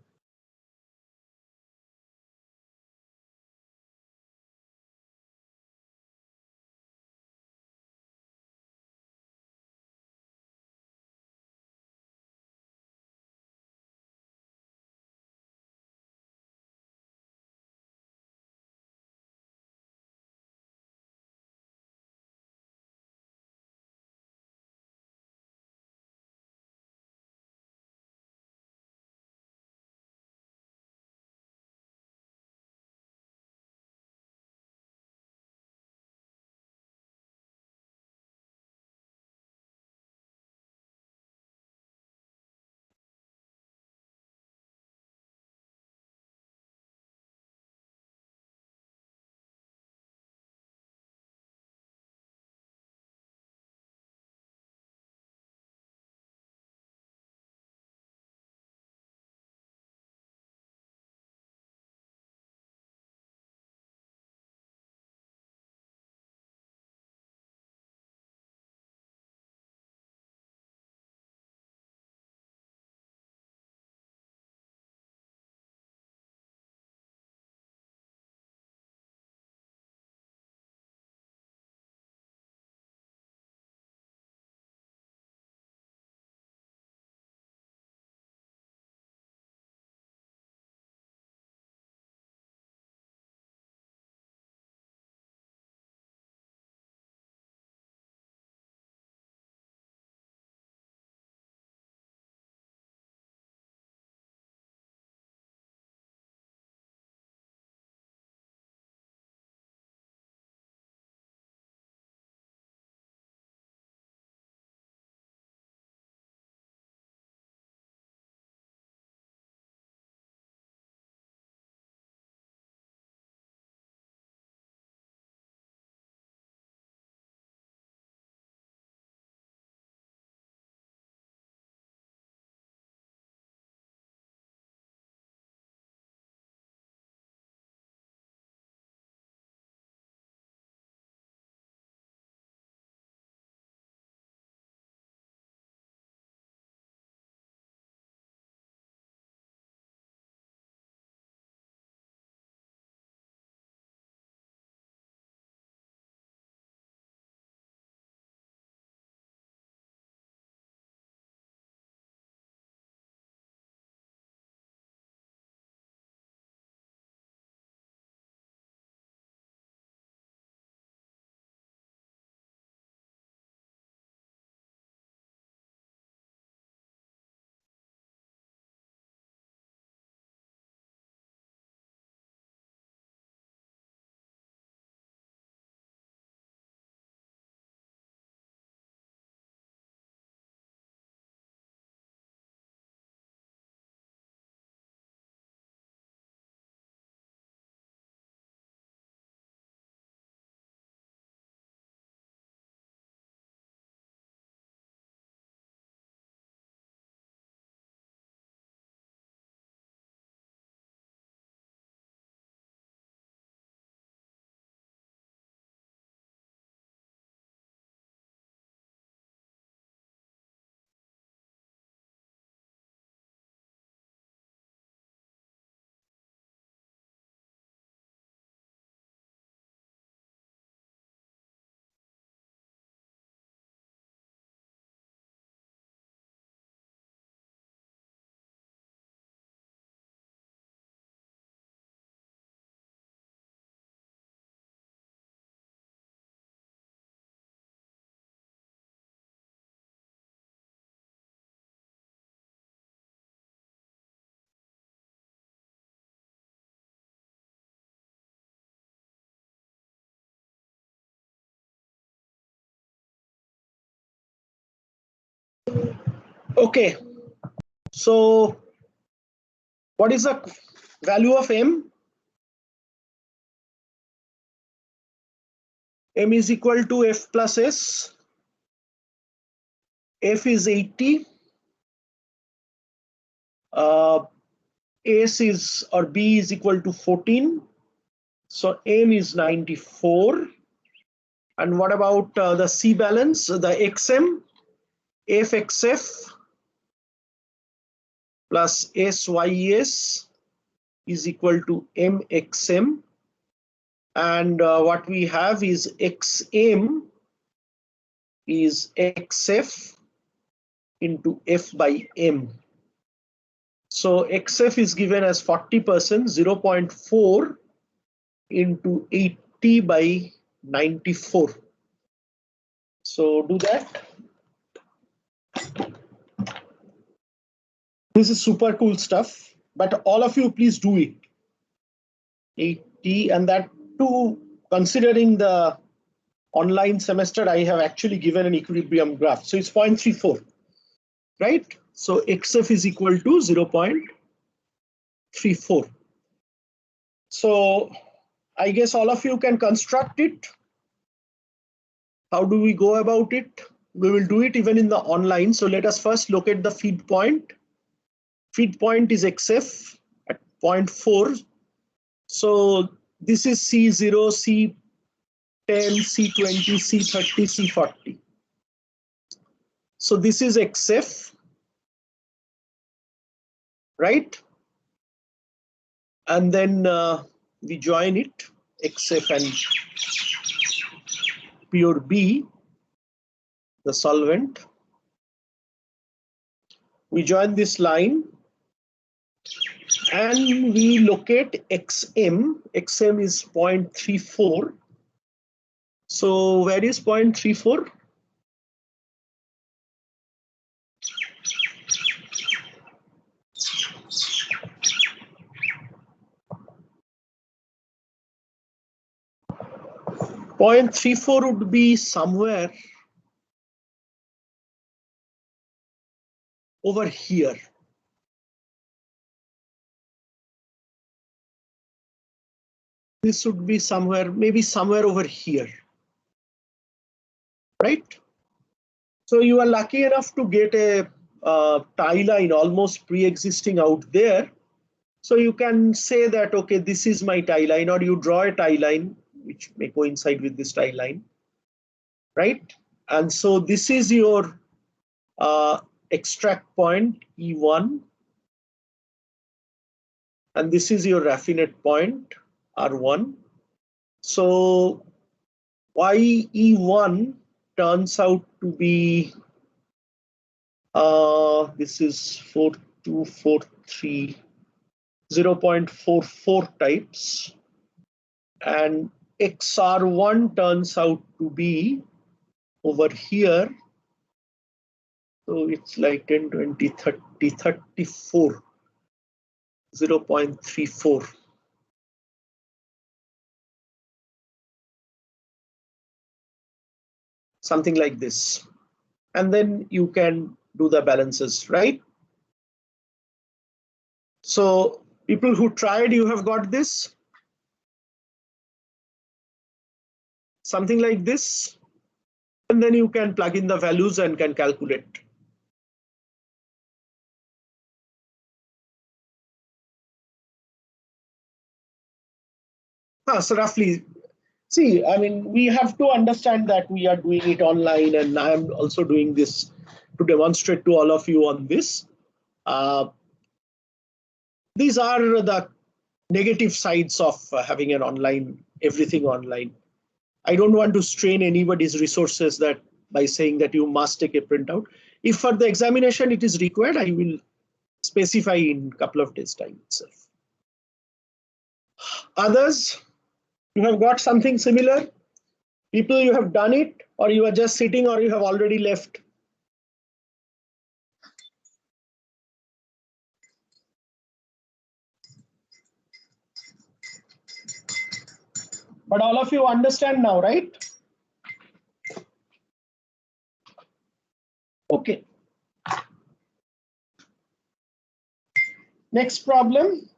Okay, so what is the value of M? M is equal to F plus S. F is 80. S is or B is equal to 14. So M is 94. And what about the C balance, the XM? FXF plus SYS is equal to MXM. And what we have is XM is XF into F by M. So XF is given as 40%, 0.4 into 80 by 94. So do that. This is super cool stuff, but all of you please do it. 80, and that too, considering the online semester, I have actually given an equilibrium graph. So it's 0.34, right? So XF is equal to 0.34. So I guess all of you can construct it. How do we go about it? We will do it even in the online. So let us first locate the feed point. Feed point is XF at 0.4. So this is C0, C10, C20, C30, C40. So this is XF, right? And then we join it, XF and pure B, the solvent. We join this line and we locate XM. XM is 0.34. So where is 0.34? Point 0.34 would be somewhere over here. This would be somewhere, maybe somewhere over here, right? So you are lucky enough to get a tie line almost pre-existing out there. So you can say that, okay, this is my tie line, or you draw a tie line which may coincide with this tie line, right? And so this is your extract point E1, and this is your raffinate point R1. So YE1 turns out to be this is 4243, 0.44 types, and XR1 turns out to be over here. So it's like 10, 20, 30, 34, 0.34. Something like this. And then you can do the balances, right? So people who tried, you have got this. Something like this. And then you can plug in the values and can calculate. So roughly, see, I mean, we have to understand that we are doing it online, and I am also doing this to demonstrate to all of you on this. These are the negative sides of having an online, everything online. I don't want to strain anybody's resources that by saying that you must take a printout. If for the examination it is required, I will specify in a couple of days' time itself. Others, you have got something similar? People, you have done it, or you are just sitting, or you have already left? But all of you understand now, right? Okay. Next problem.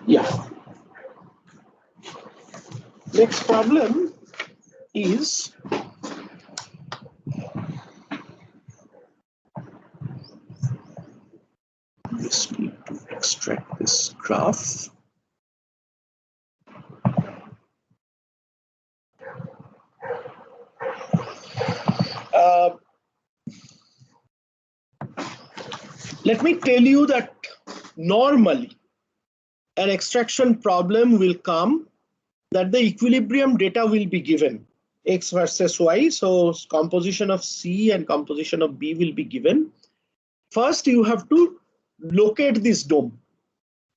Yeah. Next problem is just need to extract this graph. Let me tell you that normally an extraction problem will come that the equilibrium data will be given x versus y. So composition of C and composition of B will be given. First, you have to locate this dome,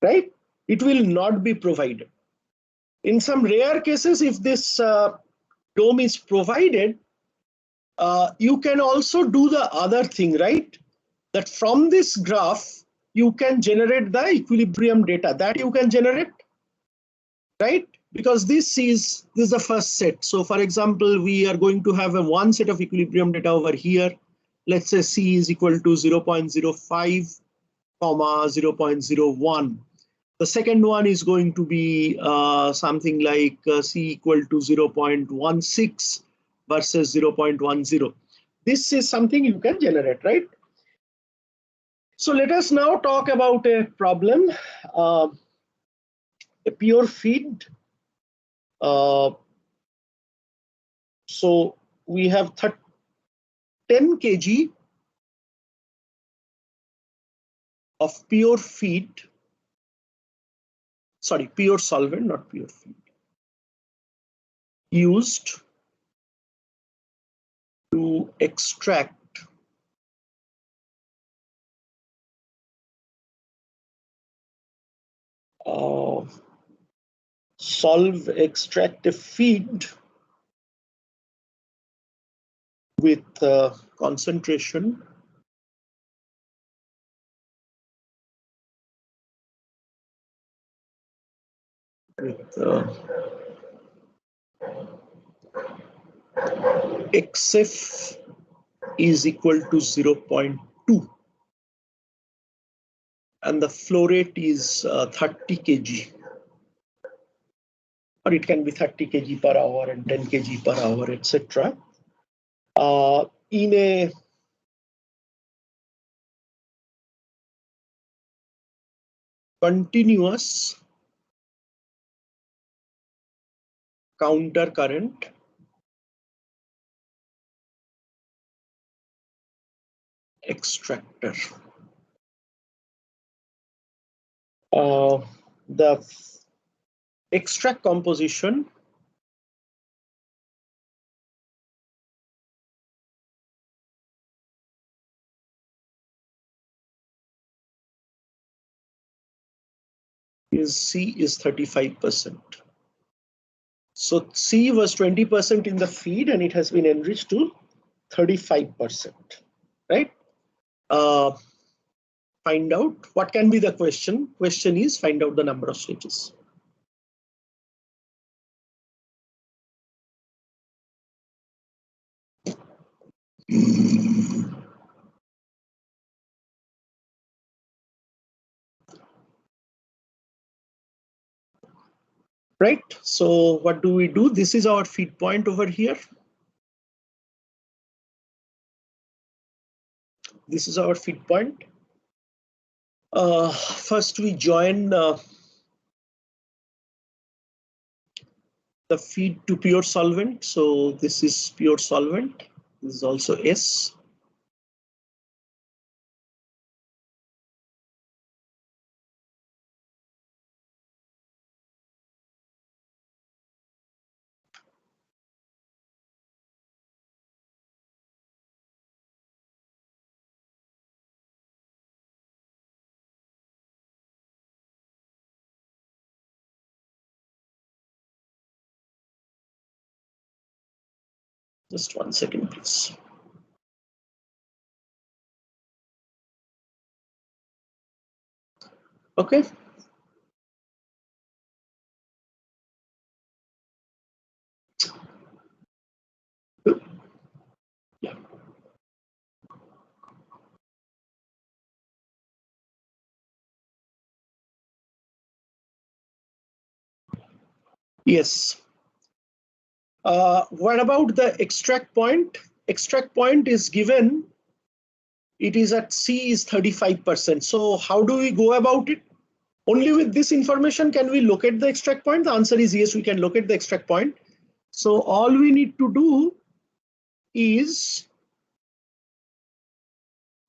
right? It will not be provided. In some rare cases, if this dome is provided, you can also do the other thing, right? That from this graph, you can generate the equilibrium data that you can generate, right? Because this is the first set. So for example, we are going to have one set of equilibrium data over here. Let's say C is equal to 0.05, 0.01. The second one is going to be something like C equal to 0.16 versus 0.10. This is something you can generate, right? So let us now talk about a problem, a pure feed. So we have 10 kg of pure feed, sorry, pure solvent, not pure feed, used to extract extract a feed with concentration with XF is equal to 0.2 and the flow rate is 30 kg, or it can be 30 kg per hour and 10 kg per hour, etc. In a continuous counter current extractor. The extract composition is C is 35%. So C was 20% in the feed and it has been enriched to 35%, right? Find out what can be the question. Question is find out the number of stages. Right, so what do we do? This is our feed point over here. This is our feed point. First we join the feed to pure solvent. So this is pure solvent. This is also S. Just 1 second, please. Okay. Yeah. Yes. What about the extract point? Extract point is given. It is at C is 35%. So how do we go about it? Only with this information can we locate the extract point? The answer is yes, we can locate the extract point. So all we need to do is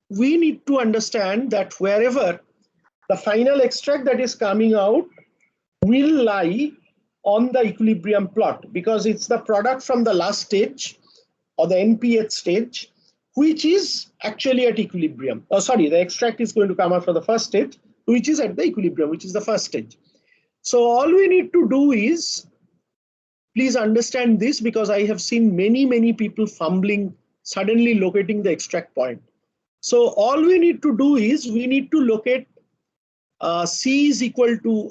we need to understand that wherever the final extract that is coming out will lie on the equilibrium plot, because it's the product from the last stage or the NPH stage, which is actually at equilibrium. Oh, sorry, the extract is going to come out for the first stage, which is at the equilibrium, which is the first stage. So all we need to do is, please understand this, because I have seen many people fumbling, suddenly locating the extract point. So all we need to do is we need to locate C is equal to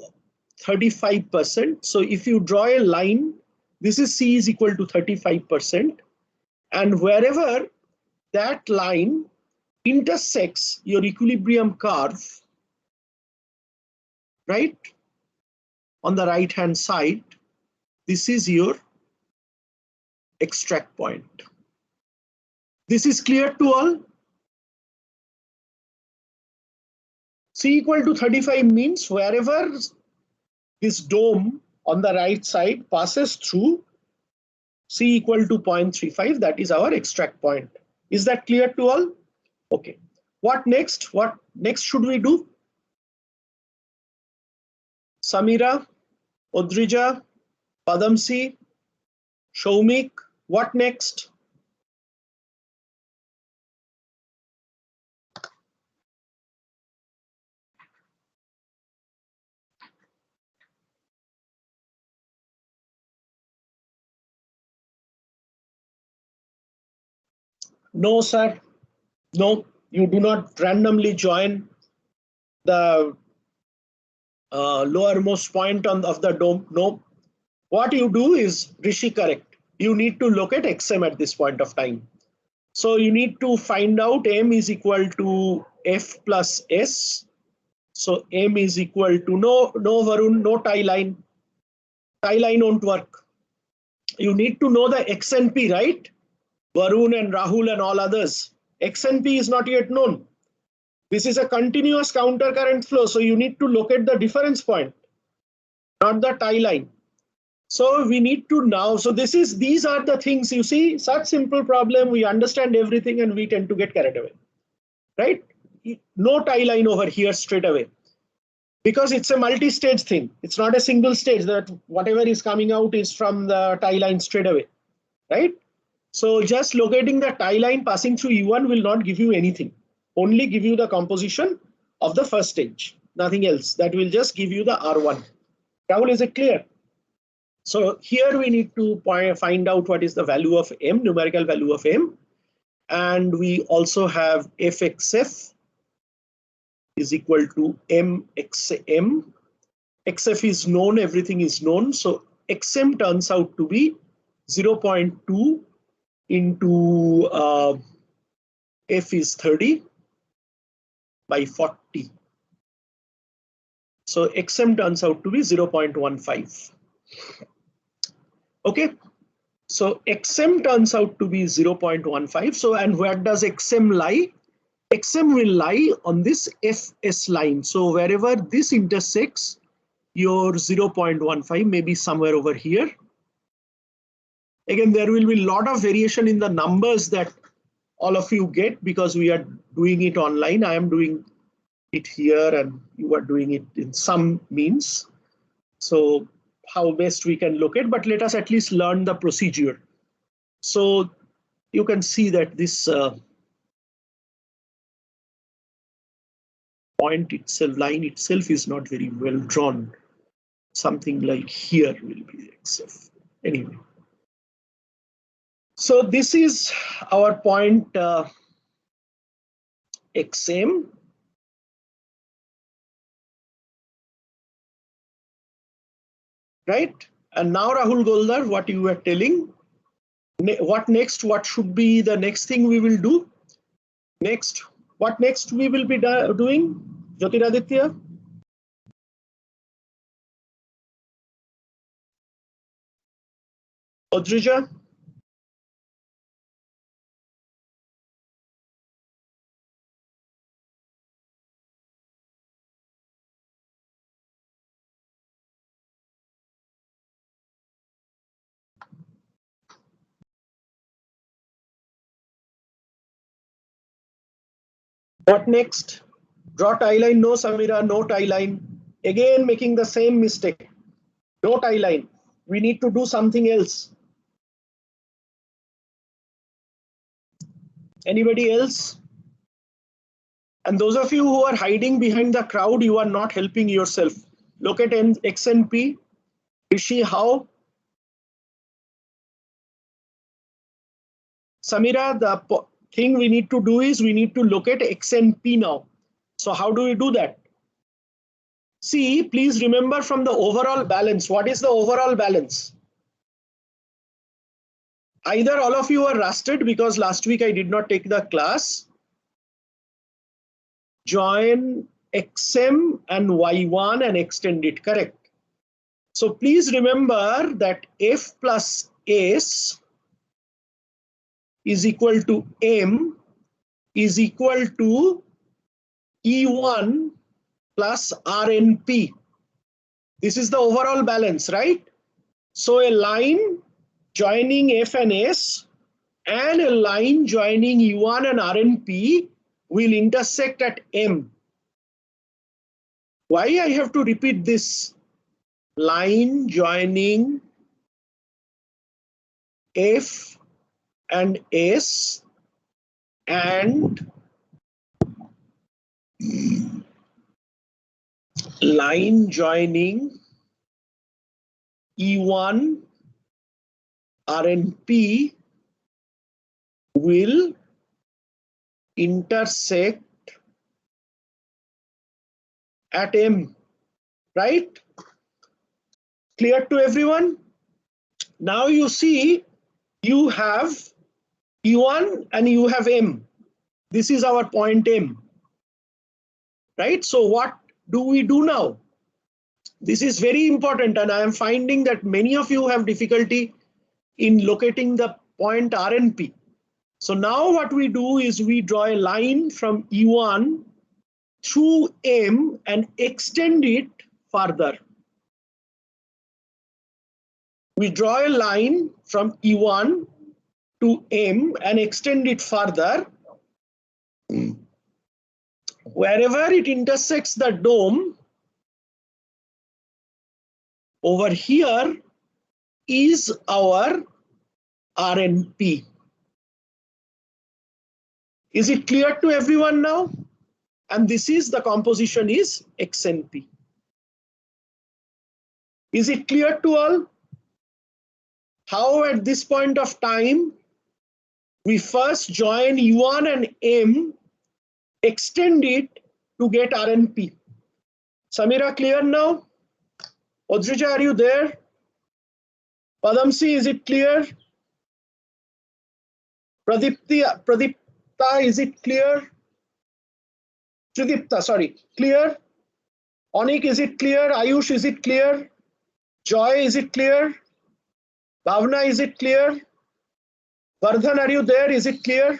35%. So if you draw a line, this is C is equal to 35%. And wherever that line intersects your equilibrium curve, right, on the right hand side, this is your extract point. This is clear to all? C equal to 35 means wherever this dome on the right side passes through C equal to 0.35, that is our extract point. Is that clear to all? Okay. What next? What next should we do? Samira, Odrija, Padamsi, Shoumik, what next? No, sir. No, you do not randomly join the lowermost point of the dome. No. What you do is, Rishi, correct. You need to locate XM at this point of time. So you need to find out M is equal to F plus S. So M is equal to, no Varun, no tie line. Tie line won't work. You need to know the XNP, right? Varun and Rahul and all others. XNP is not yet known. This is a continuous counter current flow. So you need to locate the difference point, not the tie line. So we need to now, so these are the things, you see, such simple problem, we understand everything and we tend to get carried away, right? No tie line over here straight away, because it's a multi-stage thing. It's not a single stage that whatever is coming out is from the tie line straight away, right? So just locating the tie line passing through E1 will not give you anything, only give you the composition of the first stage, nothing else. That will just give you the R1. Rahul, is it clear? So here we need to find out what is the value of M, numerical value of M. And we also have Fxf is equal to Mxm. Xf is known, everything is known. So Xm turns out to be 0.2 into F is 30 by 40. So Xm turns out to be 0.15. Okay. So Xm turns out to be 0.15. So, and where does Xm lie? Xm will lie on this Fs line. So wherever this intersects, your 0.15 may be somewhere over here. Again, there will be a lot of variation in the numbers that all of you get, because we are doing it online. I am doing it here and you are doing it in some means. So how best we can locate, but let us at least learn the procedure. So you can see that this point itself, line itself is not very well drawn. Something like here will be XF. Anyway. So this is our point XM. Right? And now Rahul Goldar, what you were telling, what next, what should be the next thing we will do? Next, what next we will be doing? Jyotiraditya? Odrija? What next? Draw tie line, no Samira, no tie line. Again making the same mistake. No tie line. We need to do something else. Anybody else? And those of you who are hiding behind the crowd, you are not helping yourself. Look at X and P. Rishi, how? Samira, the thing we need to do is we need to look at X and P now. So how do we do that? See, please remember from the overall balance. What is the overall balance? Either all of you are rusted because last week I did not take the class. Join XM and Y1 and extend it, correct? So please remember that F plus S is equal to M is equal to E1 plus RNP. This is the overall balance, right? So a line joining F and S and a line joining E1 and RNP will intersect at M. Why I have to repeat this? Line joining F and S and line joining E1 RNP will intersect at M, right? Clear to everyone? Now you see you have E1 and you have M. This is our point M, right? So what do we do now? This is very important, and I am finding that many of you have difficulty in locating the point RNP. So now what we do is we draw a line from E1 through M and extend it further. We draw a line from E1 to M and extend it further. Wherever it intersects the dome, over here is our RNP. Is it clear to everyone now? And this is the composition is XNP. Is it clear to all? How at this point of time, we first join E1 and M, extend it to get RNP. Samira, clear now? Odrija, are you there? Padamsi, is it clear? Pradipta, is it clear? Tridipta, sorry, clear? Onik, is it clear? Ayush, is it clear? Joy, is it clear? Bhavna, is it clear? Vardhan, are you there? Is it clear?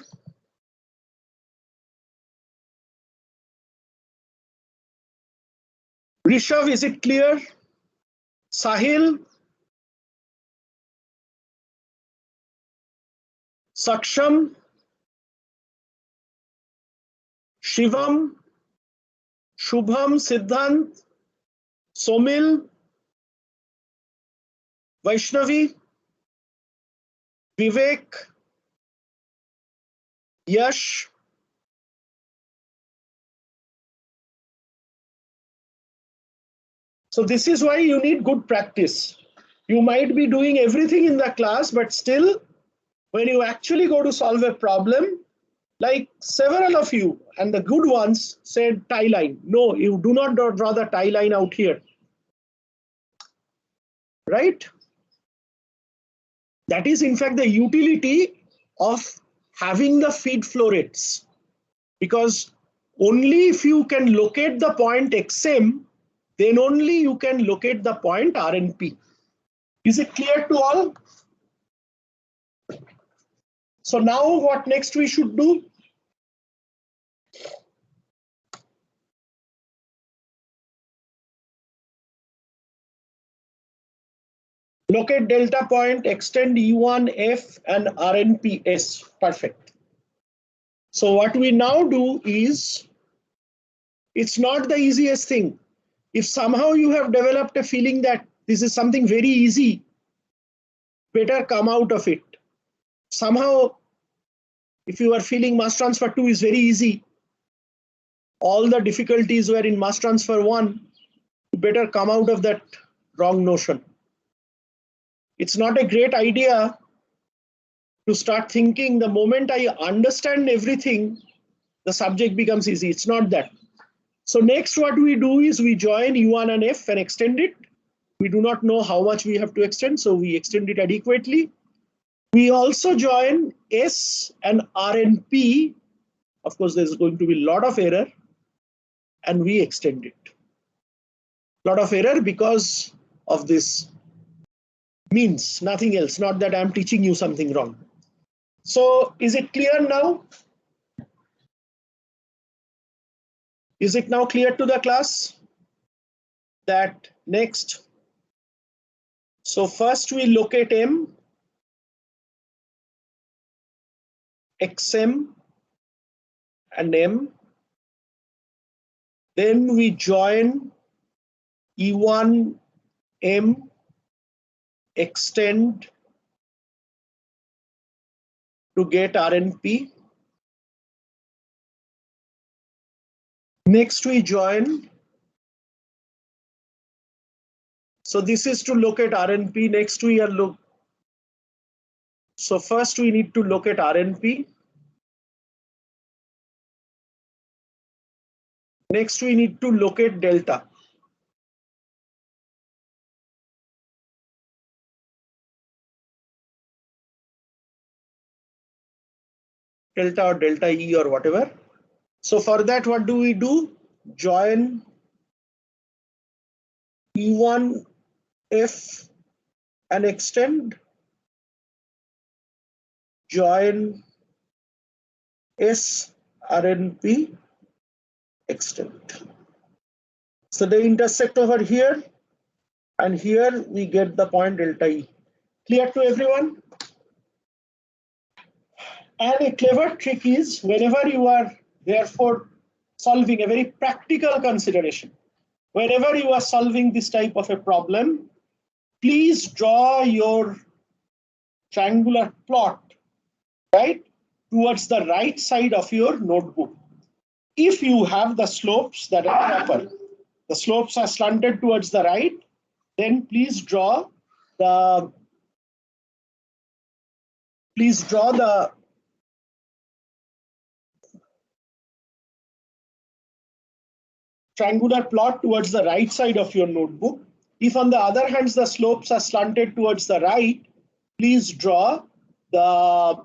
Rishav, is it clear? Sahil? Saksham? Shivam? Shubham? Siddhant? Somil? Vaishnavi? Vivek? Yash? So this is why you need good practice. You might be doing everything in the class, but still When you actually go to solve a problem, like several of you and the good ones said tie line. No, you do not draw the tie line out here, right? That is in fact the utility of having the feed flow rates, because only if you can locate the point XM, then only you can locate the point RNP. Is it clear to all? So now what next we should do? Locate delta point, extend E1F and RNPS. Perfect. So what we now do is, it's not the easiest thing. If somehow you have developed a feeling that this is something very easy, better come out of it. Somehow, if you are feeling mass transfer 2 is very easy, all the difficulties were in mass transfer 1, you better come out of that wrong notion. It's not a great idea to start thinking the moment I understand everything, the subject becomes easy. It's not that. So next what we do is we join U1 and F and extend it. We do not know how much we have to extend, so we extend it adequately. We also join S and RNP. Of course, there's going to be a lot of error, and we extend it. Lot of error because of this means, nothing else, not that I'm teaching you something wrong. So is it clear now? Is it now clear to the class? That next. So first we locate M, XM and M. Then we join E1, M, extend to get RNP. Next we join. So this is to locate RNP. Next we are look. So first we need to locate RNP. Next we need to locate delta. Delta or delta E or whatever. So for that, what do we do? Join E1 F and extend. Join S RNP, extend. So they intersect over here, and here we get the point delta E. Clear to everyone? And a clever trick is, whenever you are therefore solving a very practical consideration, whenever you are solving this type of a problem, please draw your triangular plot, right, towards the right side of your notebook. If you have the slopes that are proper, the slopes are slanted towards the right, then please draw the triangular plot towards the right side of your notebook. If on the other hand the slopes are slanted towards the right, please draw the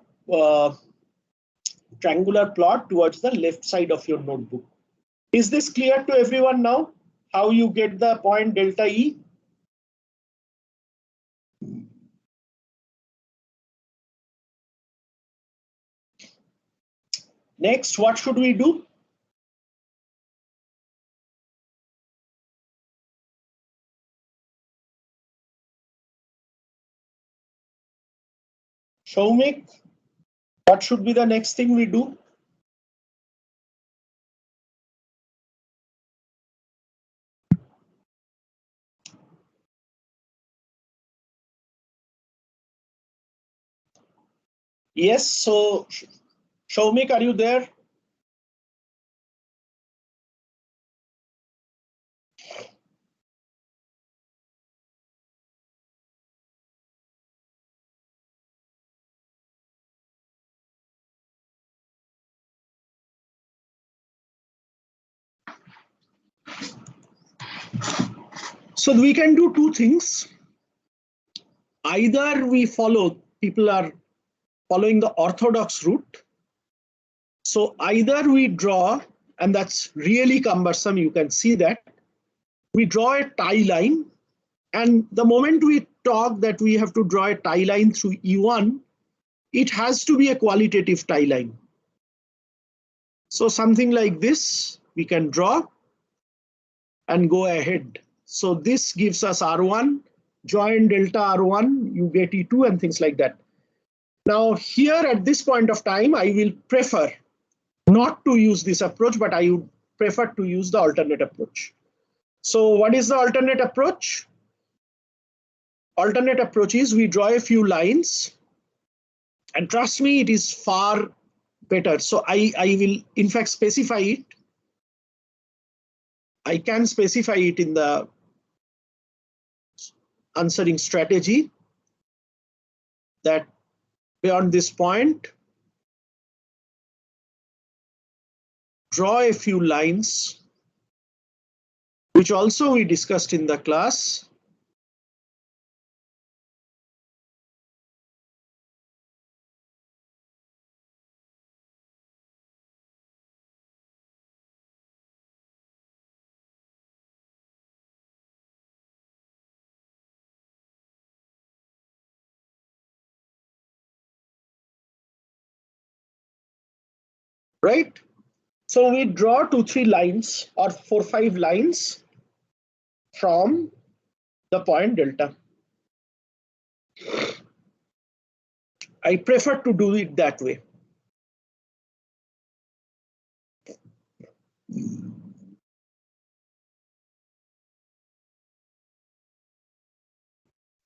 triangular plot towards the left side of your notebook. Is this clear to everyone now? How you get the point delta E? Next, what should we do? Showmik, what should be the next thing we do? Yes, so Showmik, are you there? So we can do two things. Either people are following the orthodox route. So either we draw, and that's really cumbersome, you can see that. We draw a tie line, and the moment we talk that we have to draw a tie line through E1, it has to be a qualitative tie line. So something like this, we can draw and go ahead. So this gives us R1, join delta R1, you get E2 and things like that. Now here at this point of time, I will prefer not to use this approach, but I would prefer to use the alternate approach. So what is the alternate approach? Alternate approach is we draw a few lines, and trust me, it is far better. So I will in fact specify it. I can specify it in the answering strategy that beyond this point, draw a few lines, which also we discussed in the class. Right? So we draw 2-3 lines or 4-5 lines from the point delta. I prefer to do it that way.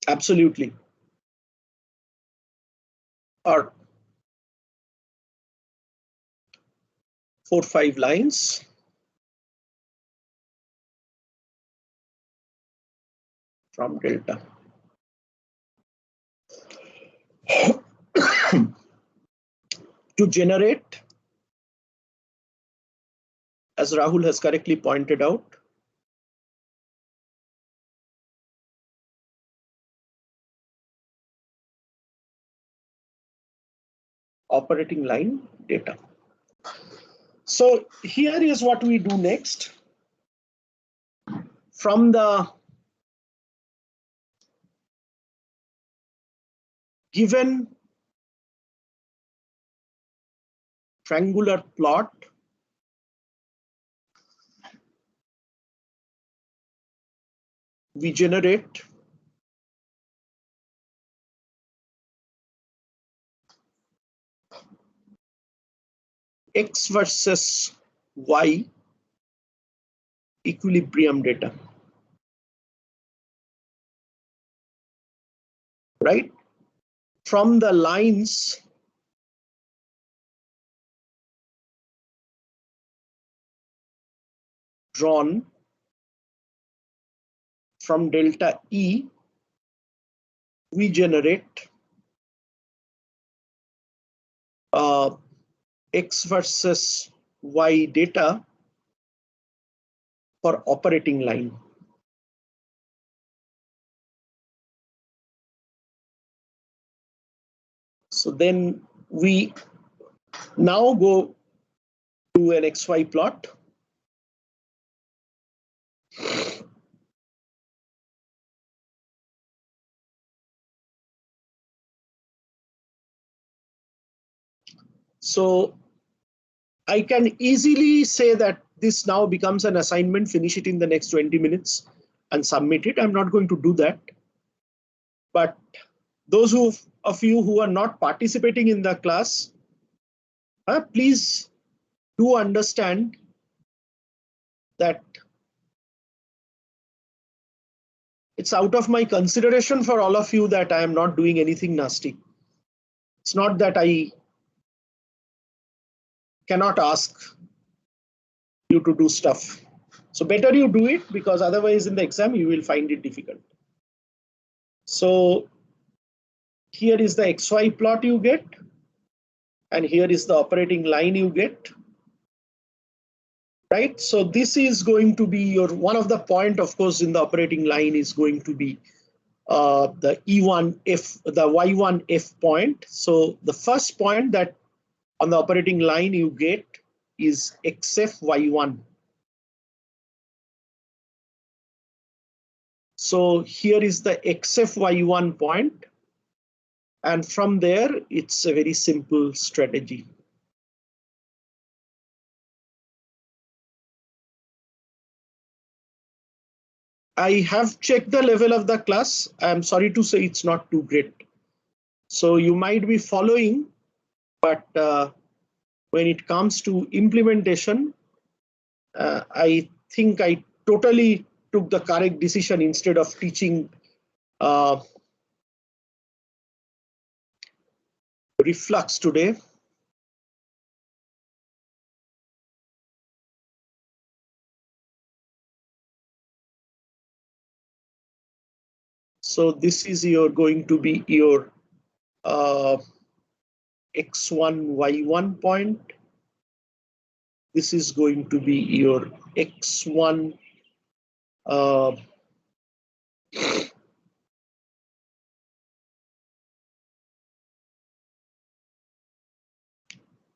Absolutely. Or 4-5 lines from delta. To generate, as Rahul has correctly pointed out, operating line data. So here is what we do next. From the given triangular plot, we generate X versus Y equilibrium data. Right? From the lines drawn from delta E, we generate X versus Y data for operating line. So then we now go to an XY plot. So I can easily say that this now becomes an assignment, finish it in the next 20 minutes and submit it. I'm not going to do that. But those of you who are not participating in the class, please do understand that it's out of my consideration for all of you that I am not doing anything nasty. It's not that I cannot ask you to do stuff. So better you do it, because otherwise in the exam you will find it difficult. So here is the XY plot you get, and here is the operating line you get. right? So this is going to be your one of the point, of course, in the operating line is going to be the E1F, the Y1F point. So the first point that on the operating line you get is XF Y1. So here is the XF Y1 point. And from there, it's a very simple strategy. I have checked the level of the class. I'm sorry to say it's not too great. So you might be following, but when it comes to implementation, I think I totally took the correct decision instead of teaching reflux today. So this is going to be your X1, Y1 point. This is going to be your X1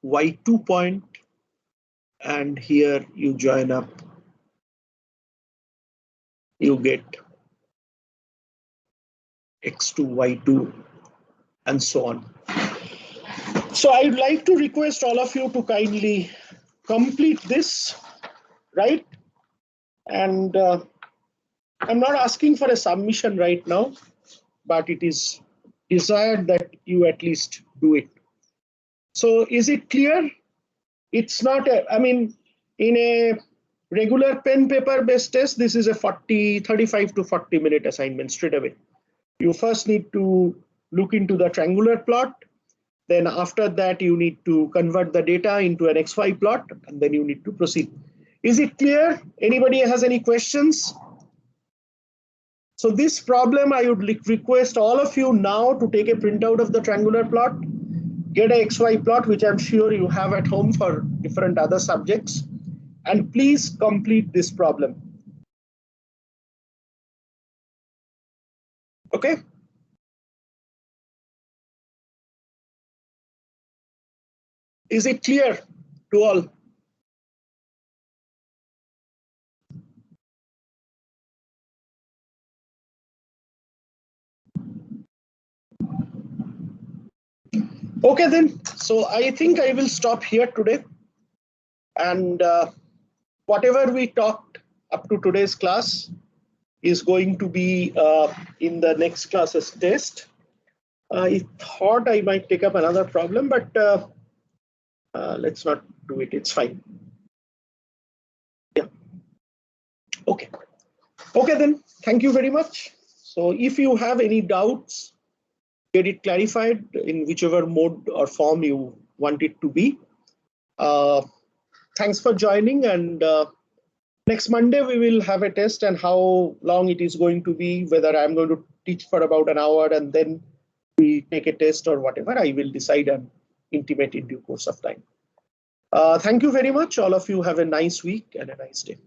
Y2 point, and here you join up, you get X2, Y2, and so on. So I'd like to request all of you to kindly complete this, right? And I'm not asking for a submission right now, but it is desired that you at least do it. So is it clear? It's not I mean, in a regular pen paper based test, this is a 35 to 40-minute assignment straight away. You first need to look into the triangular plot. Then after that, you need to convert the data into an XY plot, and then you need to proceed. Is it clear? Anybody has any questions? So this problem, I would request all of you now to take a printout of the triangular plot, get a XY plot, which I'm sure you have at home for different other subjects, and please complete this problem. Okay? Is it clear to all? Okay then, so I think I will stop here today, and whatever we talked up to today's class is going to be in the next class's test. I thought I might take up another problem, but let's not do it, it's fine. Yeah, okay. Okay then, thank you very much. So if you have any doubts, get it clarified in whichever mode or form you want it to be. Thanks for joining, and next Monday we will have a test, and how long it is going to be, whether I'm going to teach for about an hour and then we take a test or whatever, I will decide and intimate in due course of time. Thank you very much. All of you have a nice week and a nice day.